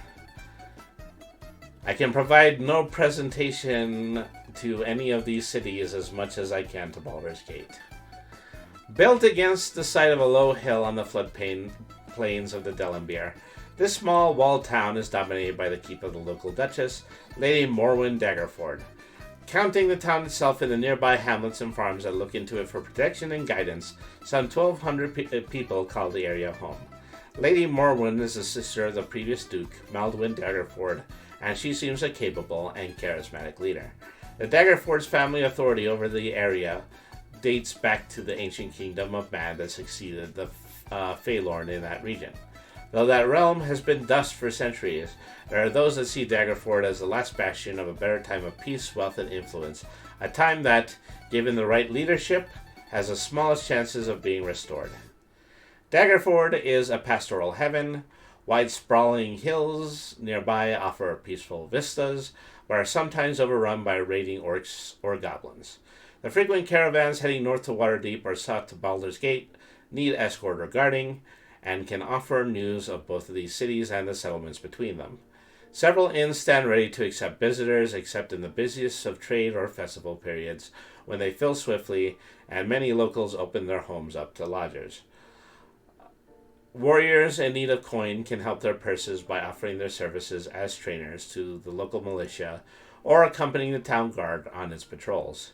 I can provide no presentation to any of these cities as much as I can to Baldur's Gate. Built against the side of a low hill on the floodplains of the Delenbeer, this small walled town is dominated by the keep of the local duchess, Lady Morwen Daggerford. Counting the town itself and the nearby hamlets and farms that look into it for protection and guidance, some 1,200 people call the area home. Lady Morwen is the sister of the previous Duke, Maldwyn Daggerford, and she seems a capable and charismatic leader. The Daggerford's family authority over the area dates back to the ancient kingdom of Man that succeeded the Faelorn in that region. Though that realm has been dust for centuries, there are those that see Daggerford as the last bastion of a better time of peace, wealth, and influence, a time that, given the right leadership, has the smallest chances of being restored. Daggerford is a pastoral heaven. Wide sprawling hills nearby offer peaceful vistas, but are sometimes overrun by raiding orcs or goblins. The frequent caravans heading north to Waterdeep or south to Baldur's Gate need escort or guarding, and can offer news of both of these cities and the settlements between them. Several inns stand ready to accept visitors, except in the busiest of trade or festival periods, when they fill swiftly, and many locals open their homes up to lodgers. Warriors in need of coin can help their purses by offering their services as trainers to the local militia or accompanying the town guard on its patrols.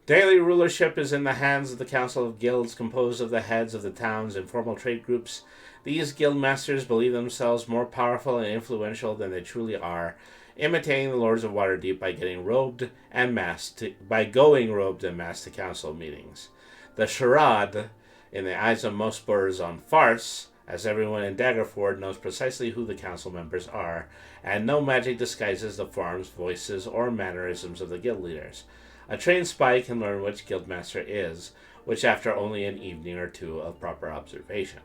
Daily rulership is in the hands of the Council of Guilds, composed of the heads of the town's informal trade groups. These guild masters believe themselves more powerful and influential than they truly are, imitating the Lords of Waterdeep by going robed and masked to council meetings. The charade, in the eyes of most, borders on farce, as everyone in Daggerford knows precisely who the council members are, and no magic disguises the forms, voices, or mannerisms of the guild leaders. A trained spy can learn which guildmaster is which after only an evening or two of proper observation.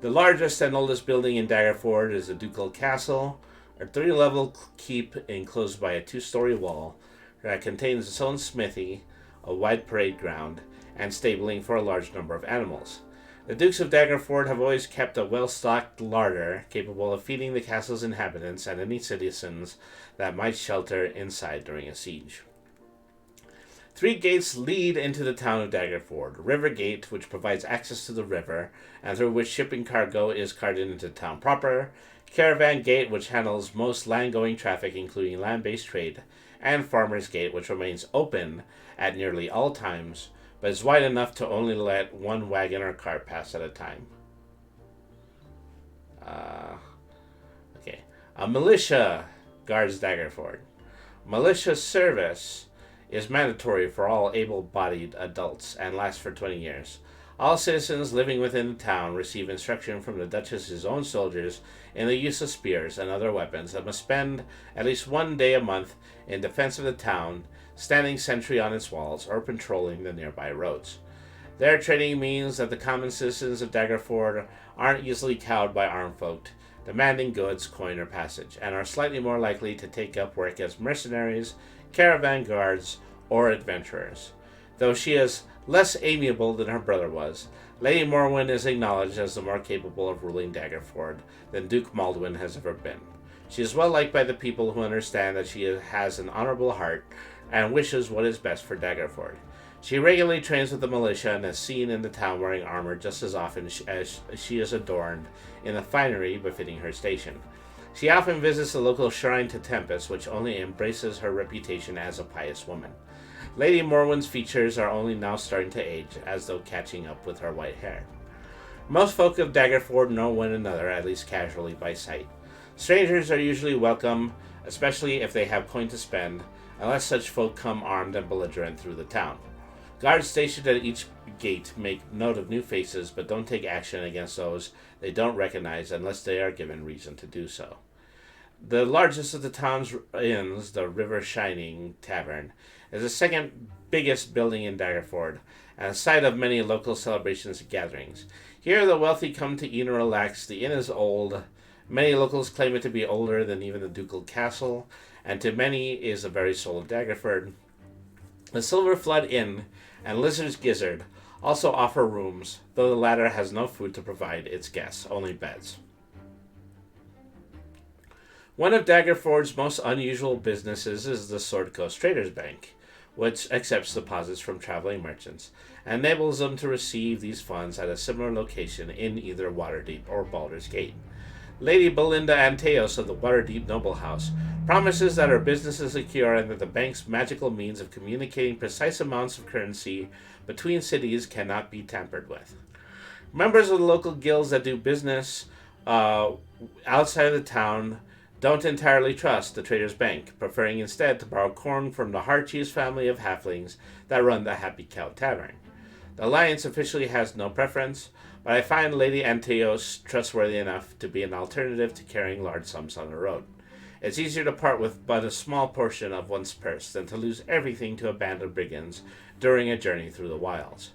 The largest and oldest building in Daggerford is the Ducal Castle, a 3-level keep enclosed by a 2-story wall that contains its own smithy, a wide parade ground, and stabling for a large number of animals. The Dukes of Daggerford have always kept a well-stocked larder capable of feeding the castle's inhabitants and any citizens that might shelter inside during a siege. 3 gates lead into the town of Daggerford. River Gate, which provides access to the river, and through which shipping cargo is carted into town proper. Caravan Gate, which handles most land-going traffic, including land-based trade. And Farmer's Gate, which remains open at nearly all times, but is wide enough to only let 1 wagon or cart pass at a time. A militia guards Daggerford. Militia service is mandatory for all able-bodied adults and lasts for 20 years. All citizens living within the town receive instruction from the Duchess's own soldiers in the use of spears and other weapons and must spend at least 1 day a month in defense of the town, standing sentry on its walls or patrolling the nearby roads. Their training means that the common citizens of Daggerford aren't easily cowed by armed folk, demanding goods, coin, or passage, and are slightly more likely to take up work as mercenaries, caravan guards, or adventurers. Though she is less amiable than her brother was, Lady Morwen is acknowledged as the more capable of ruling Daggerford than Duke Maldwyn has ever been. She is well liked by the people who understand that she has an honorable heart and wishes what is best for Daggerford. She regularly trains with the militia and is seen in the town wearing armor just as often as she is adorned in the finery befitting her station. She often visits the local shrine to Tempest, which only embraces her reputation as a pious woman. Lady Morwen's features are only now starting to age, as though catching up with her white hair. Most folk of Daggerford know one another, at least casually by sight. Strangers are usually welcome, especially if they have coin to spend, unless such folk come armed and belligerent through the town. Guards stationed at each gate make note of new faces, but don't take action against those they don't recognize unless they are given reason to do so. The largest of the town's inns, the River Shining Tavern, is the second biggest building in Daggerford, and a site of many local celebrations and gatherings. Here the wealthy come to eat and relax. The inn is old. Many locals claim it to be older than even the Ducal Castle, and to many is the very soul of Daggerford. The Silver Flood Inn and Lizard's Gizzard also offer rooms, though the latter has no food to provide its guests, only beds. One of Daggerford's most unusual businesses is the Sword Coast Traders Bank, which accepts deposits from traveling merchants and enables them to receive these funds at a similar location in either Waterdeep or Baldur's Gate. Lady Belinda Anteos of the Waterdeep Noble House promises that her business is secure and that the bank's magical means of communicating precise amounts of currency between cities cannot be tampered with. Members of the local guilds that do business outside of the town don't entirely trust the Traders Bank, preferring instead to borrow corn from the Harcheese family of halflings that run the Happy Cow Tavern. The Alliance officially has no preference, but I find Lady Anteos trustworthy enough to be an alternative to carrying large sums on the road. It's easier to part with but a small portion of one's purse than to lose everything to abandoned brigands during a journey through the wilds.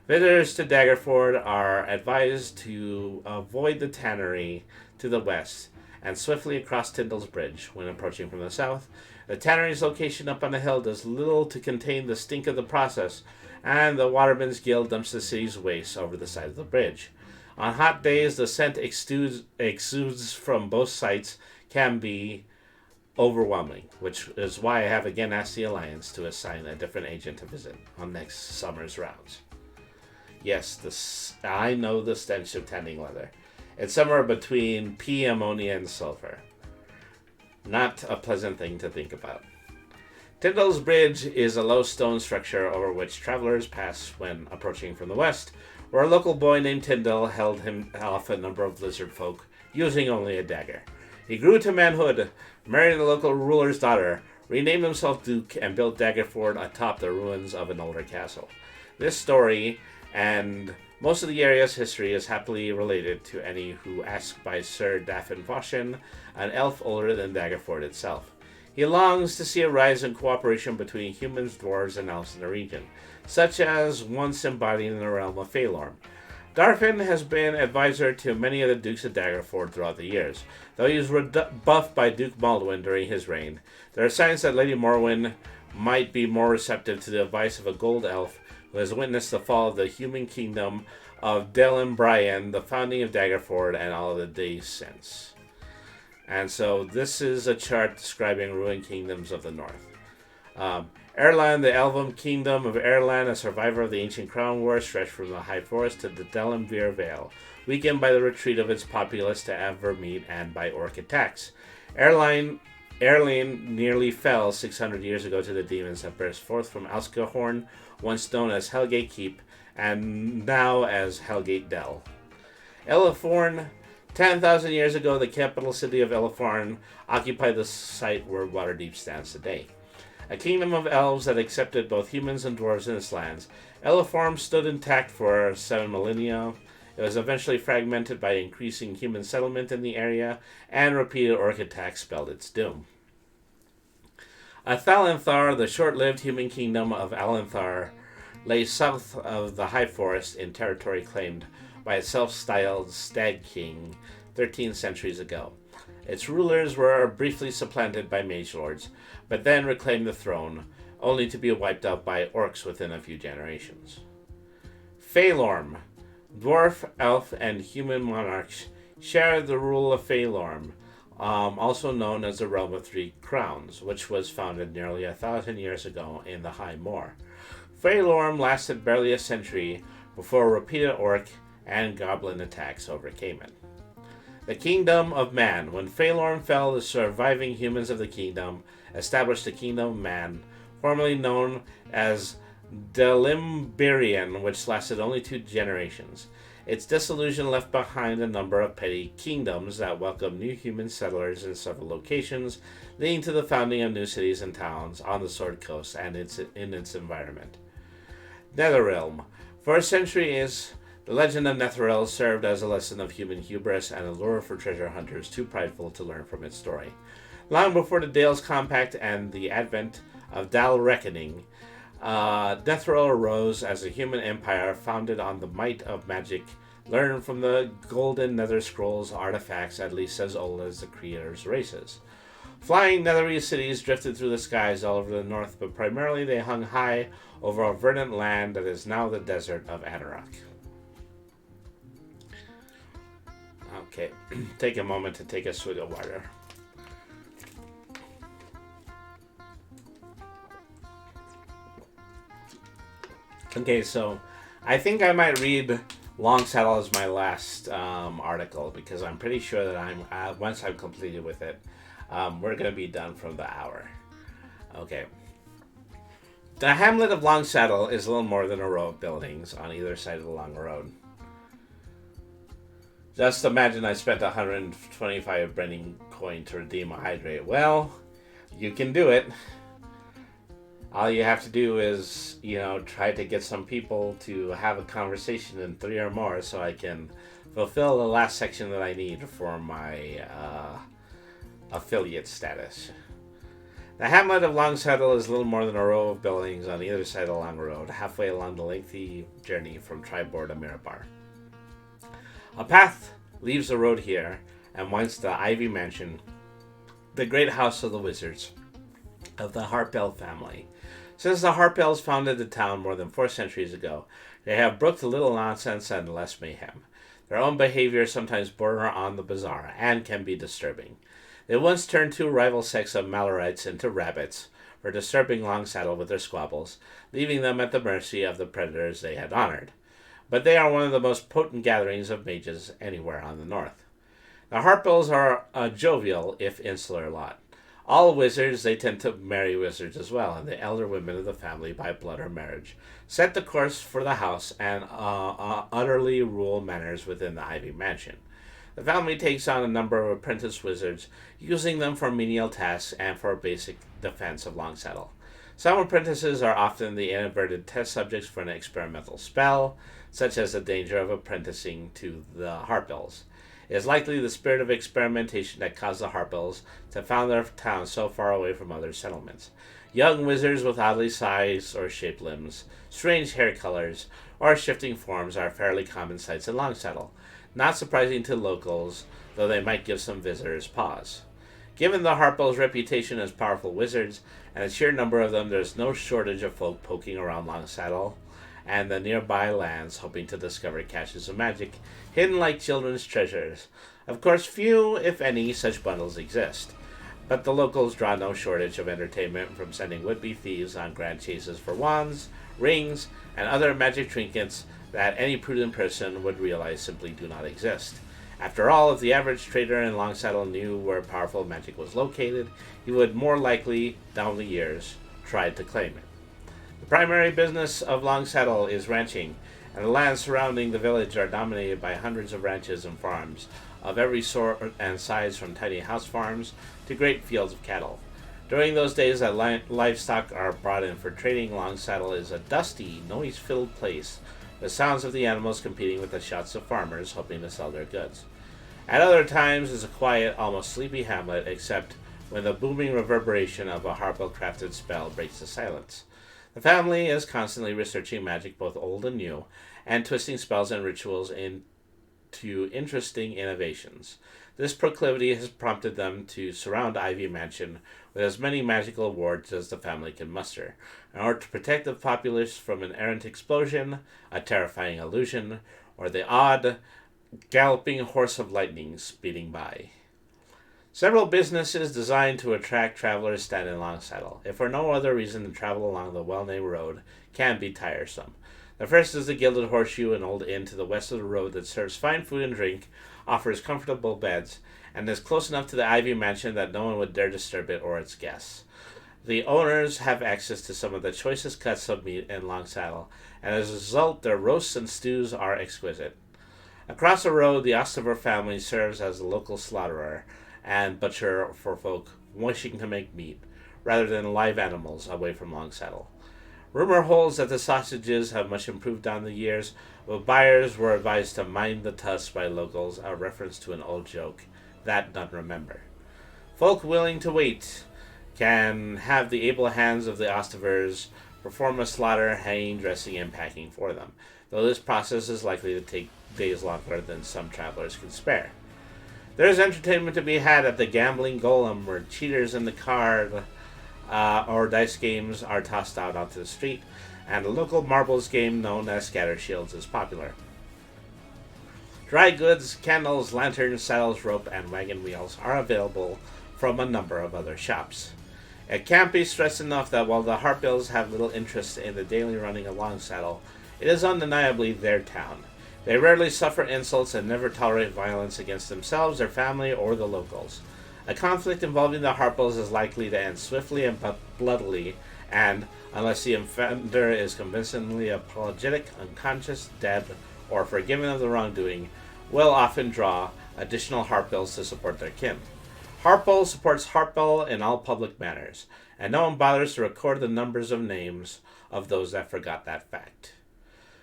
Visitors to Daggerford are advised to avoid the tannery to the west and swiftly across Tyndall's Bridge when approaching from the south. The tannery's location up on the hill does little to contain the stink of the process, and the Watermen's Guild dumps the city's waste over the side of the bridge. On hot days, the scent exudes from both sites can be overwhelming, which is why I have again asked the Alliance to assign a different agent to visit on next summer's rounds. Yes, I know the stench of tanning leather. It's somewhere between pea, ammonia, and sulfur. Not a pleasant thing to think about. Tyndall's Bridge is a low stone structure over which travelers pass when approaching from the west, where a local boy named Tyndall held him off a number of lizard folk, using only a dagger. He grew to manhood, married the local ruler's daughter, renamed himself Duke, and built Daggerford atop the ruins of an older castle. This story, and most of the area's history, is happily related to any who ask by Sir Daffin Foshin, an elf older than Daggerford itself. He longs to see a rise in cooperation between humans, dwarves, and elves in the region, such as once embodied in the realm of Phalorm. Darfin has been advisor to many of the Dukes of Daggerford throughout the years. Though he was rebuffed by Duke Maldwyn during his reign, there are signs that Lady Morwen might be more receptive to the advice of a gold elf who has witnessed the fall of the human kingdom of Delyn Brian, the founding of Daggerford, and all of the days since. And so this is a chart describing ruined kingdoms of the north. Erlan, the Elven kingdom of Erlan, a survivor of the ancient Crown War, stretched from the High Forest to the Delenvir Vale, weakened by the retreat of its populace to Avermeet and by orc attacks. Erlan nearly fell 600 years ago to the demons that burst forth from Alskahorn, once known as Hellgate Keep, and now as Hellgate Dell. Elithorn, 10,000 years ago, the capital city of Elithorn occupied the site where Waterdeep stands today. A kingdom of elves that accepted both humans and dwarves in its lands, Elithorn stood intact for 7 millennia. It was eventually fragmented by increasing human settlement in the area, and repeated orc attacks spelled its doom. Athalanthar, the short-lived human kingdom of Alanthar, lay south of the High Forest in territory claimed by its self-styled Stag King 13 centuries ago. Its rulers were briefly supplanted by mage lords, but then reclaimed the throne, only to be wiped out by orcs within a few generations. Phalorm, dwarf, elf, and human monarchs shared the rule of Phalorm, also known as the Realm of Three Crowns, which was founded nearly 1,000 years ago in the High Moor. Phalorm lasted barely a century before repeated orc and goblin attacks overcame it. The Kingdom of Man. When Phalorm fell, the surviving humans of the kingdom established the Kingdom of Man, formerly known as Delimbirian, which lasted only 2 generations. Its dissolution left behind a number of petty kingdoms that welcomed new human settlers in several locations, leading to the founding of new cities and towns on the Sword Coast and in its environment. Netherrealm. For centuries, the legend of Netherrealm served as a lesson of human hubris and a lure for treasure hunters too prideful to learn from its story. Long before the Dales Compact and the advent of Dal Reckoning, Netherrealm arose as a human empire founded on the might of magic, learned from the golden nether scrolls artifacts at least as old as the creators' races. Flying netherese cities drifted through the skies all over the north, but primarily they hung high over a verdant land that is now the desert of Anarok. Okay, take a moment to take a swig of water. Okay, so I think I might read Longsaddle as my last article, because I'm pretty sure that once I'm completed with it, we're going to be done from the hour. Okay. The hamlet of Longsaddle is little more than a row of buildings on either side of the long road. Just imagine I spent 125 Brenning coin to redeem a hydrate. Well, you can do it. All you have to do is, try to get some people to have a conversation in 3 or more so I can fulfill the last section that I need for my affiliate status. The hamlet of Longsaddle is little more than a row of buildings on either side of the long road, halfway along the lengthy journey from Tribord to Mirabar. A path leaves the road here and winds to the Ivy Mansion, the great house of the wizards of the Harpell family. Since the Harpells founded the town more than 4 centuries ago, they have brooked little nonsense and less mayhem. Their own behavior sometimes border on the bizarre and can be disturbing. They once turned 2 rival sects of Malorites into rabbits for disturbing Longsaddle with their squabbles, leaving them at the mercy of the predators they had honored. But they are one of the most potent gatherings of mages anywhere on the north. The Harpells are a jovial, if insular lot. All wizards, they tend to marry wizards as well, and the elder women of the family, by blood or marriage, set the course for the house and utterly rule manners within the Ivy Mansion. The family takes on a number of apprentice wizards, using them for menial tasks and for basic defense of Longsaddle. Some apprentices are often the inadvertent test subjects for an experimental spell, such as the danger of apprenticing to the Harpells. It is likely the spirit of experimentation that caused the Harpells to found their town so far away from other settlements. Young wizards with oddly sized or shaped limbs, strange hair colors, or shifting forms are fairly common sights in Longsaddle, not surprising to locals, though they might give some visitors pause. Given the Harpells' reputation as powerful wizards, and the sheer number of them, there's no shortage of folk poking around Longsaddle and the nearby lands hoping to discover caches of magic hidden like children's treasures. Of course, few, if any, such bundles exist, but the locals draw no shortage of entertainment from sending would-be thieves on grand chases for wands, rings, and other magic trinkets that any prudent person would realize simply do not exist. After all, if the average trader in Longsaddle knew where powerful magic was located, he would more likely, down the years, try to claim it. The primary business of Longsaddle is ranching, and the lands surrounding the village are dominated by hundreds of ranches and farms of every sort and size, from tiny house farms to great fields of cattle. During those days that livestock are brought in for trading, Longsaddle is a dusty, noise-filled place, the sounds of the animals competing with the shouts of farmers hoping to sell their goods. At other times, it's a quiet, almost sleepy hamlet, except when the booming reverberation of a Harpell-crafted spell breaks the silence. The family is constantly researching magic, both old and new, and twisting spells and rituals into interesting innovations. This proclivity has prompted them to surround Ivy Mansion with as many magical wards as the family can muster, in order to protect the populace from an errant explosion, a terrifying illusion, or the odd, galloping horse of lightning speeding by. Several businesses designed to attract travelers stand in Longsaddle, if for no other reason than travel along the well-named road can be tiresome. The first is the Gilded Horseshoe, an old inn to the west of the road that serves fine food and drink, offers comfortable beds, and is close enough to the Ivy Mansion that no one would dare disturb it or its guests. The owners have access to some of the choicest cuts of meat in Longsaddle, and as a result, their roasts and stews are exquisite. Across the road, the Ostiver family serves as the local slaughterer and butcher for folk wishing to make meat, rather than live animals away from Longsaddle. Rumor holds that the sausages have much improved down the years, but buyers were advised to mind the tusks by locals, a reference to an old joke that none remember. Folk willing to wait can have the able hands of the Ostivers perform a slaughter, hanging, dressing, and packing for them, though this process is likely to take days longer than some travelers can spare. There is entertainment to be had at the Gambling Golem, where cheaters in the card or dice games are tossed out onto the street, and a local marbles game known as Scatter Shields is popular. Dry goods, candles, lanterns, saddles, rope, and wagon wheels are available from a number of other shops. It can't be stressed enough that while the Harpells have little interest in the daily running of Longsaddle, it is undeniably their town. They rarely suffer insults and never tolerate violence against themselves, their family, or the locals. A conflict involving the Harpells is likely to end swiftly and bloodily, and, unless the offender is convincingly apologetic, unconscious, dead, or forgiven of the wrongdoing, will often draw additional Harpells to support their kin. Harpole supports Harpole in all public manners, and no one bothers to record the numbers of names of those that forgot that fact.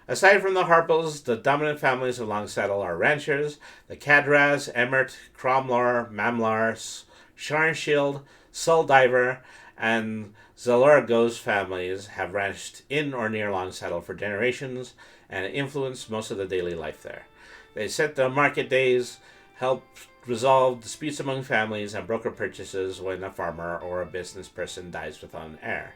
Aside from the Harples, the dominant families of Longsettle are ranchers. The Cadras, Emmert, Cromlar, Mamlar, Sharnshield, Suldiver, and Zalorgo's families have ranched in or near Longsettle for generations and influenced most of the daily life there. They set the market days, help resolve disputes among families, and broker purchases when a farmer or a business person dies without an heir.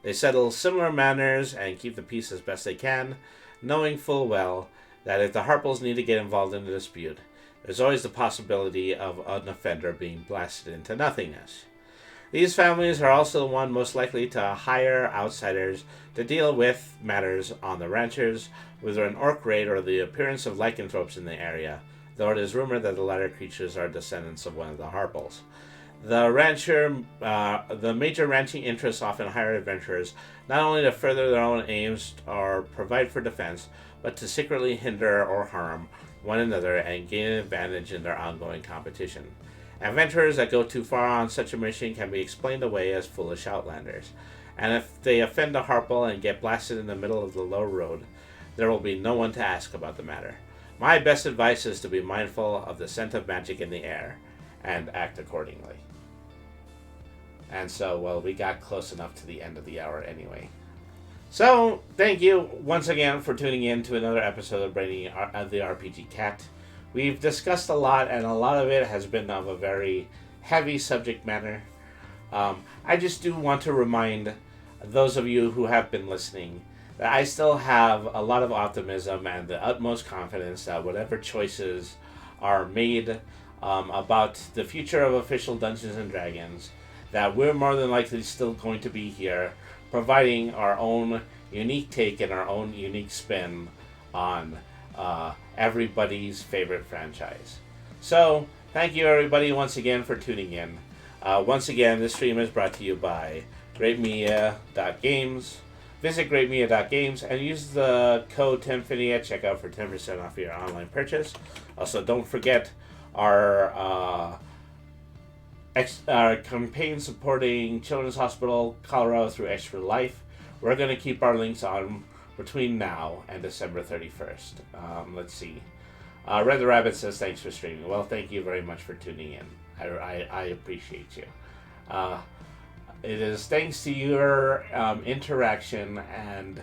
They settle similar matters and keep the peace as best they can, knowing full well that if the Harples need to get involved in a dispute, there's always the possibility of an offender being blasted into nothingness. These families are also the one most likely to hire outsiders to deal with matters on the ranchers, whether an orc raid or the appearance of lycanthropes in the area, though it is rumored that the latter creatures are descendants of one of the Harples. The major ranching interests often hire adventurers not only to further their own aims or provide for defense, but to secretly hinder or harm one another and gain an advantage in their ongoing competition. Adventurers that go too far on such a mission can be explained away as foolish outlanders, and if they offend a Harple and get blasted in the middle of the low road, there will be no one to ask about the matter. My best advice is to be mindful of the scent of magic in the air and act accordingly. And so, well, we got close enough to the end of the hour anyway. So, thank you once again for tuning in to another episode of Brainy the RPG Cat. We've discussed a lot, and a lot of it has been of a very heavy subject matter. I just do want to remind those of you who have been listening that I still have a lot of optimism and the utmost confidence that whatever choices are made about the future of official Dungeons & Dragons, that we're more than likely still going to be here, providing our own unique take and our own unique spin on everybody's favorite franchise. So, thank you everybody once again for tuning in. Once again, this stream is brought to you by greatmedia.games. Visit greatmedia.games and use the code TIMFINITY at checkout for 10% off your online purchase. Also, don't forget our campaign supporting Children's Hospital Colorado through Extra Life. We're going to keep our links on between now and December 31st. Let's see. Red the Rabbit says, thanks for streaming. Well, thank you very much for tuning in. I appreciate you. It is thanks to your interaction and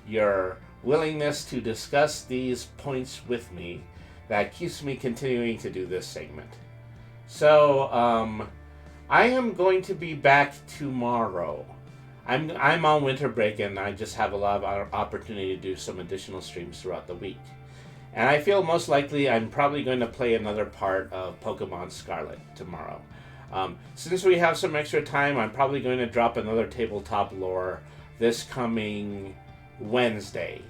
your willingness to discuss these points with me that keeps me continuing to do this segment. So, I am going to be back tomorrow. I'm on winter break and I just have a lot of opportunity to do some additional streams throughout the week. And I feel most likely I'm probably going to play another part of Pokemon Scarlet tomorrow. Since we have some extra time, I'm probably going to drop another tabletop lore this coming Wednesday.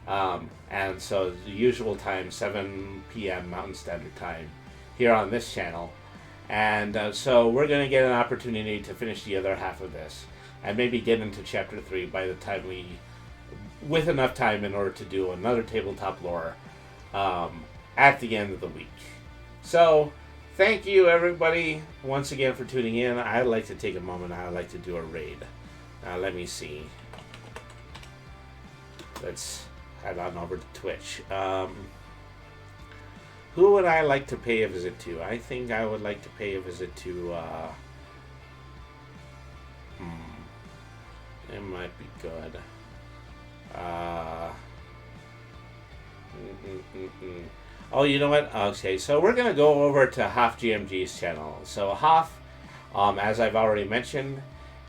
And so the usual time, 7 p.m. Mountain Standard Time, here on this channel. And so we're going to get an opportunity to finish the other half of this. And maybe get into Chapter 3 by the time with enough time in order to do another tabletop lore at the end of the week. So, thank you everybody once again for tuning in. I'd like to take a moment. I'd like to do a raid. Now let me see. Let's head on over to Twitch. Who would I like to pay a visit to? I think I would like to pay a visit to it might be good. Oh, you know what? Okay, so we're gonna go over to Hoff GMG's channel. So Hoff, as I've already mentioned,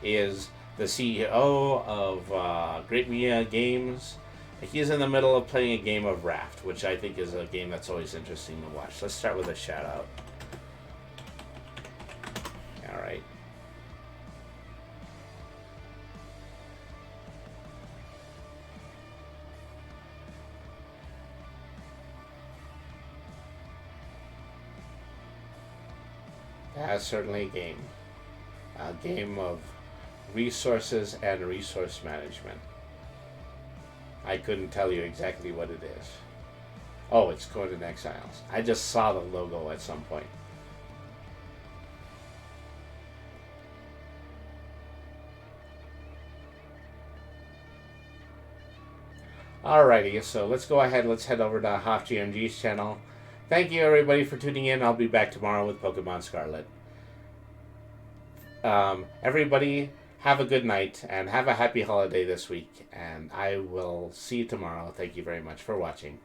is the CEO of Great Media Games. He's in the middle of playing a game of Raft, which I think is a game that's always interesting to watch. Let's start with a shout out. All right. That's certainly a game. A game of resources and resource management. I couldn't tell you exactly what it is. Oh, it's Conan Exiles. I just saw the logo at some point. Alrighty, so let's go ahead. Let's head over to Hoff GMG's channel. Thank you, everybody, for tuning in. I'll be back tomorrow with Pokemon Scarlet. Everybody, have a good night, and have a happy holiday this week. And I will see you tomorrow. Thank you very much for watching.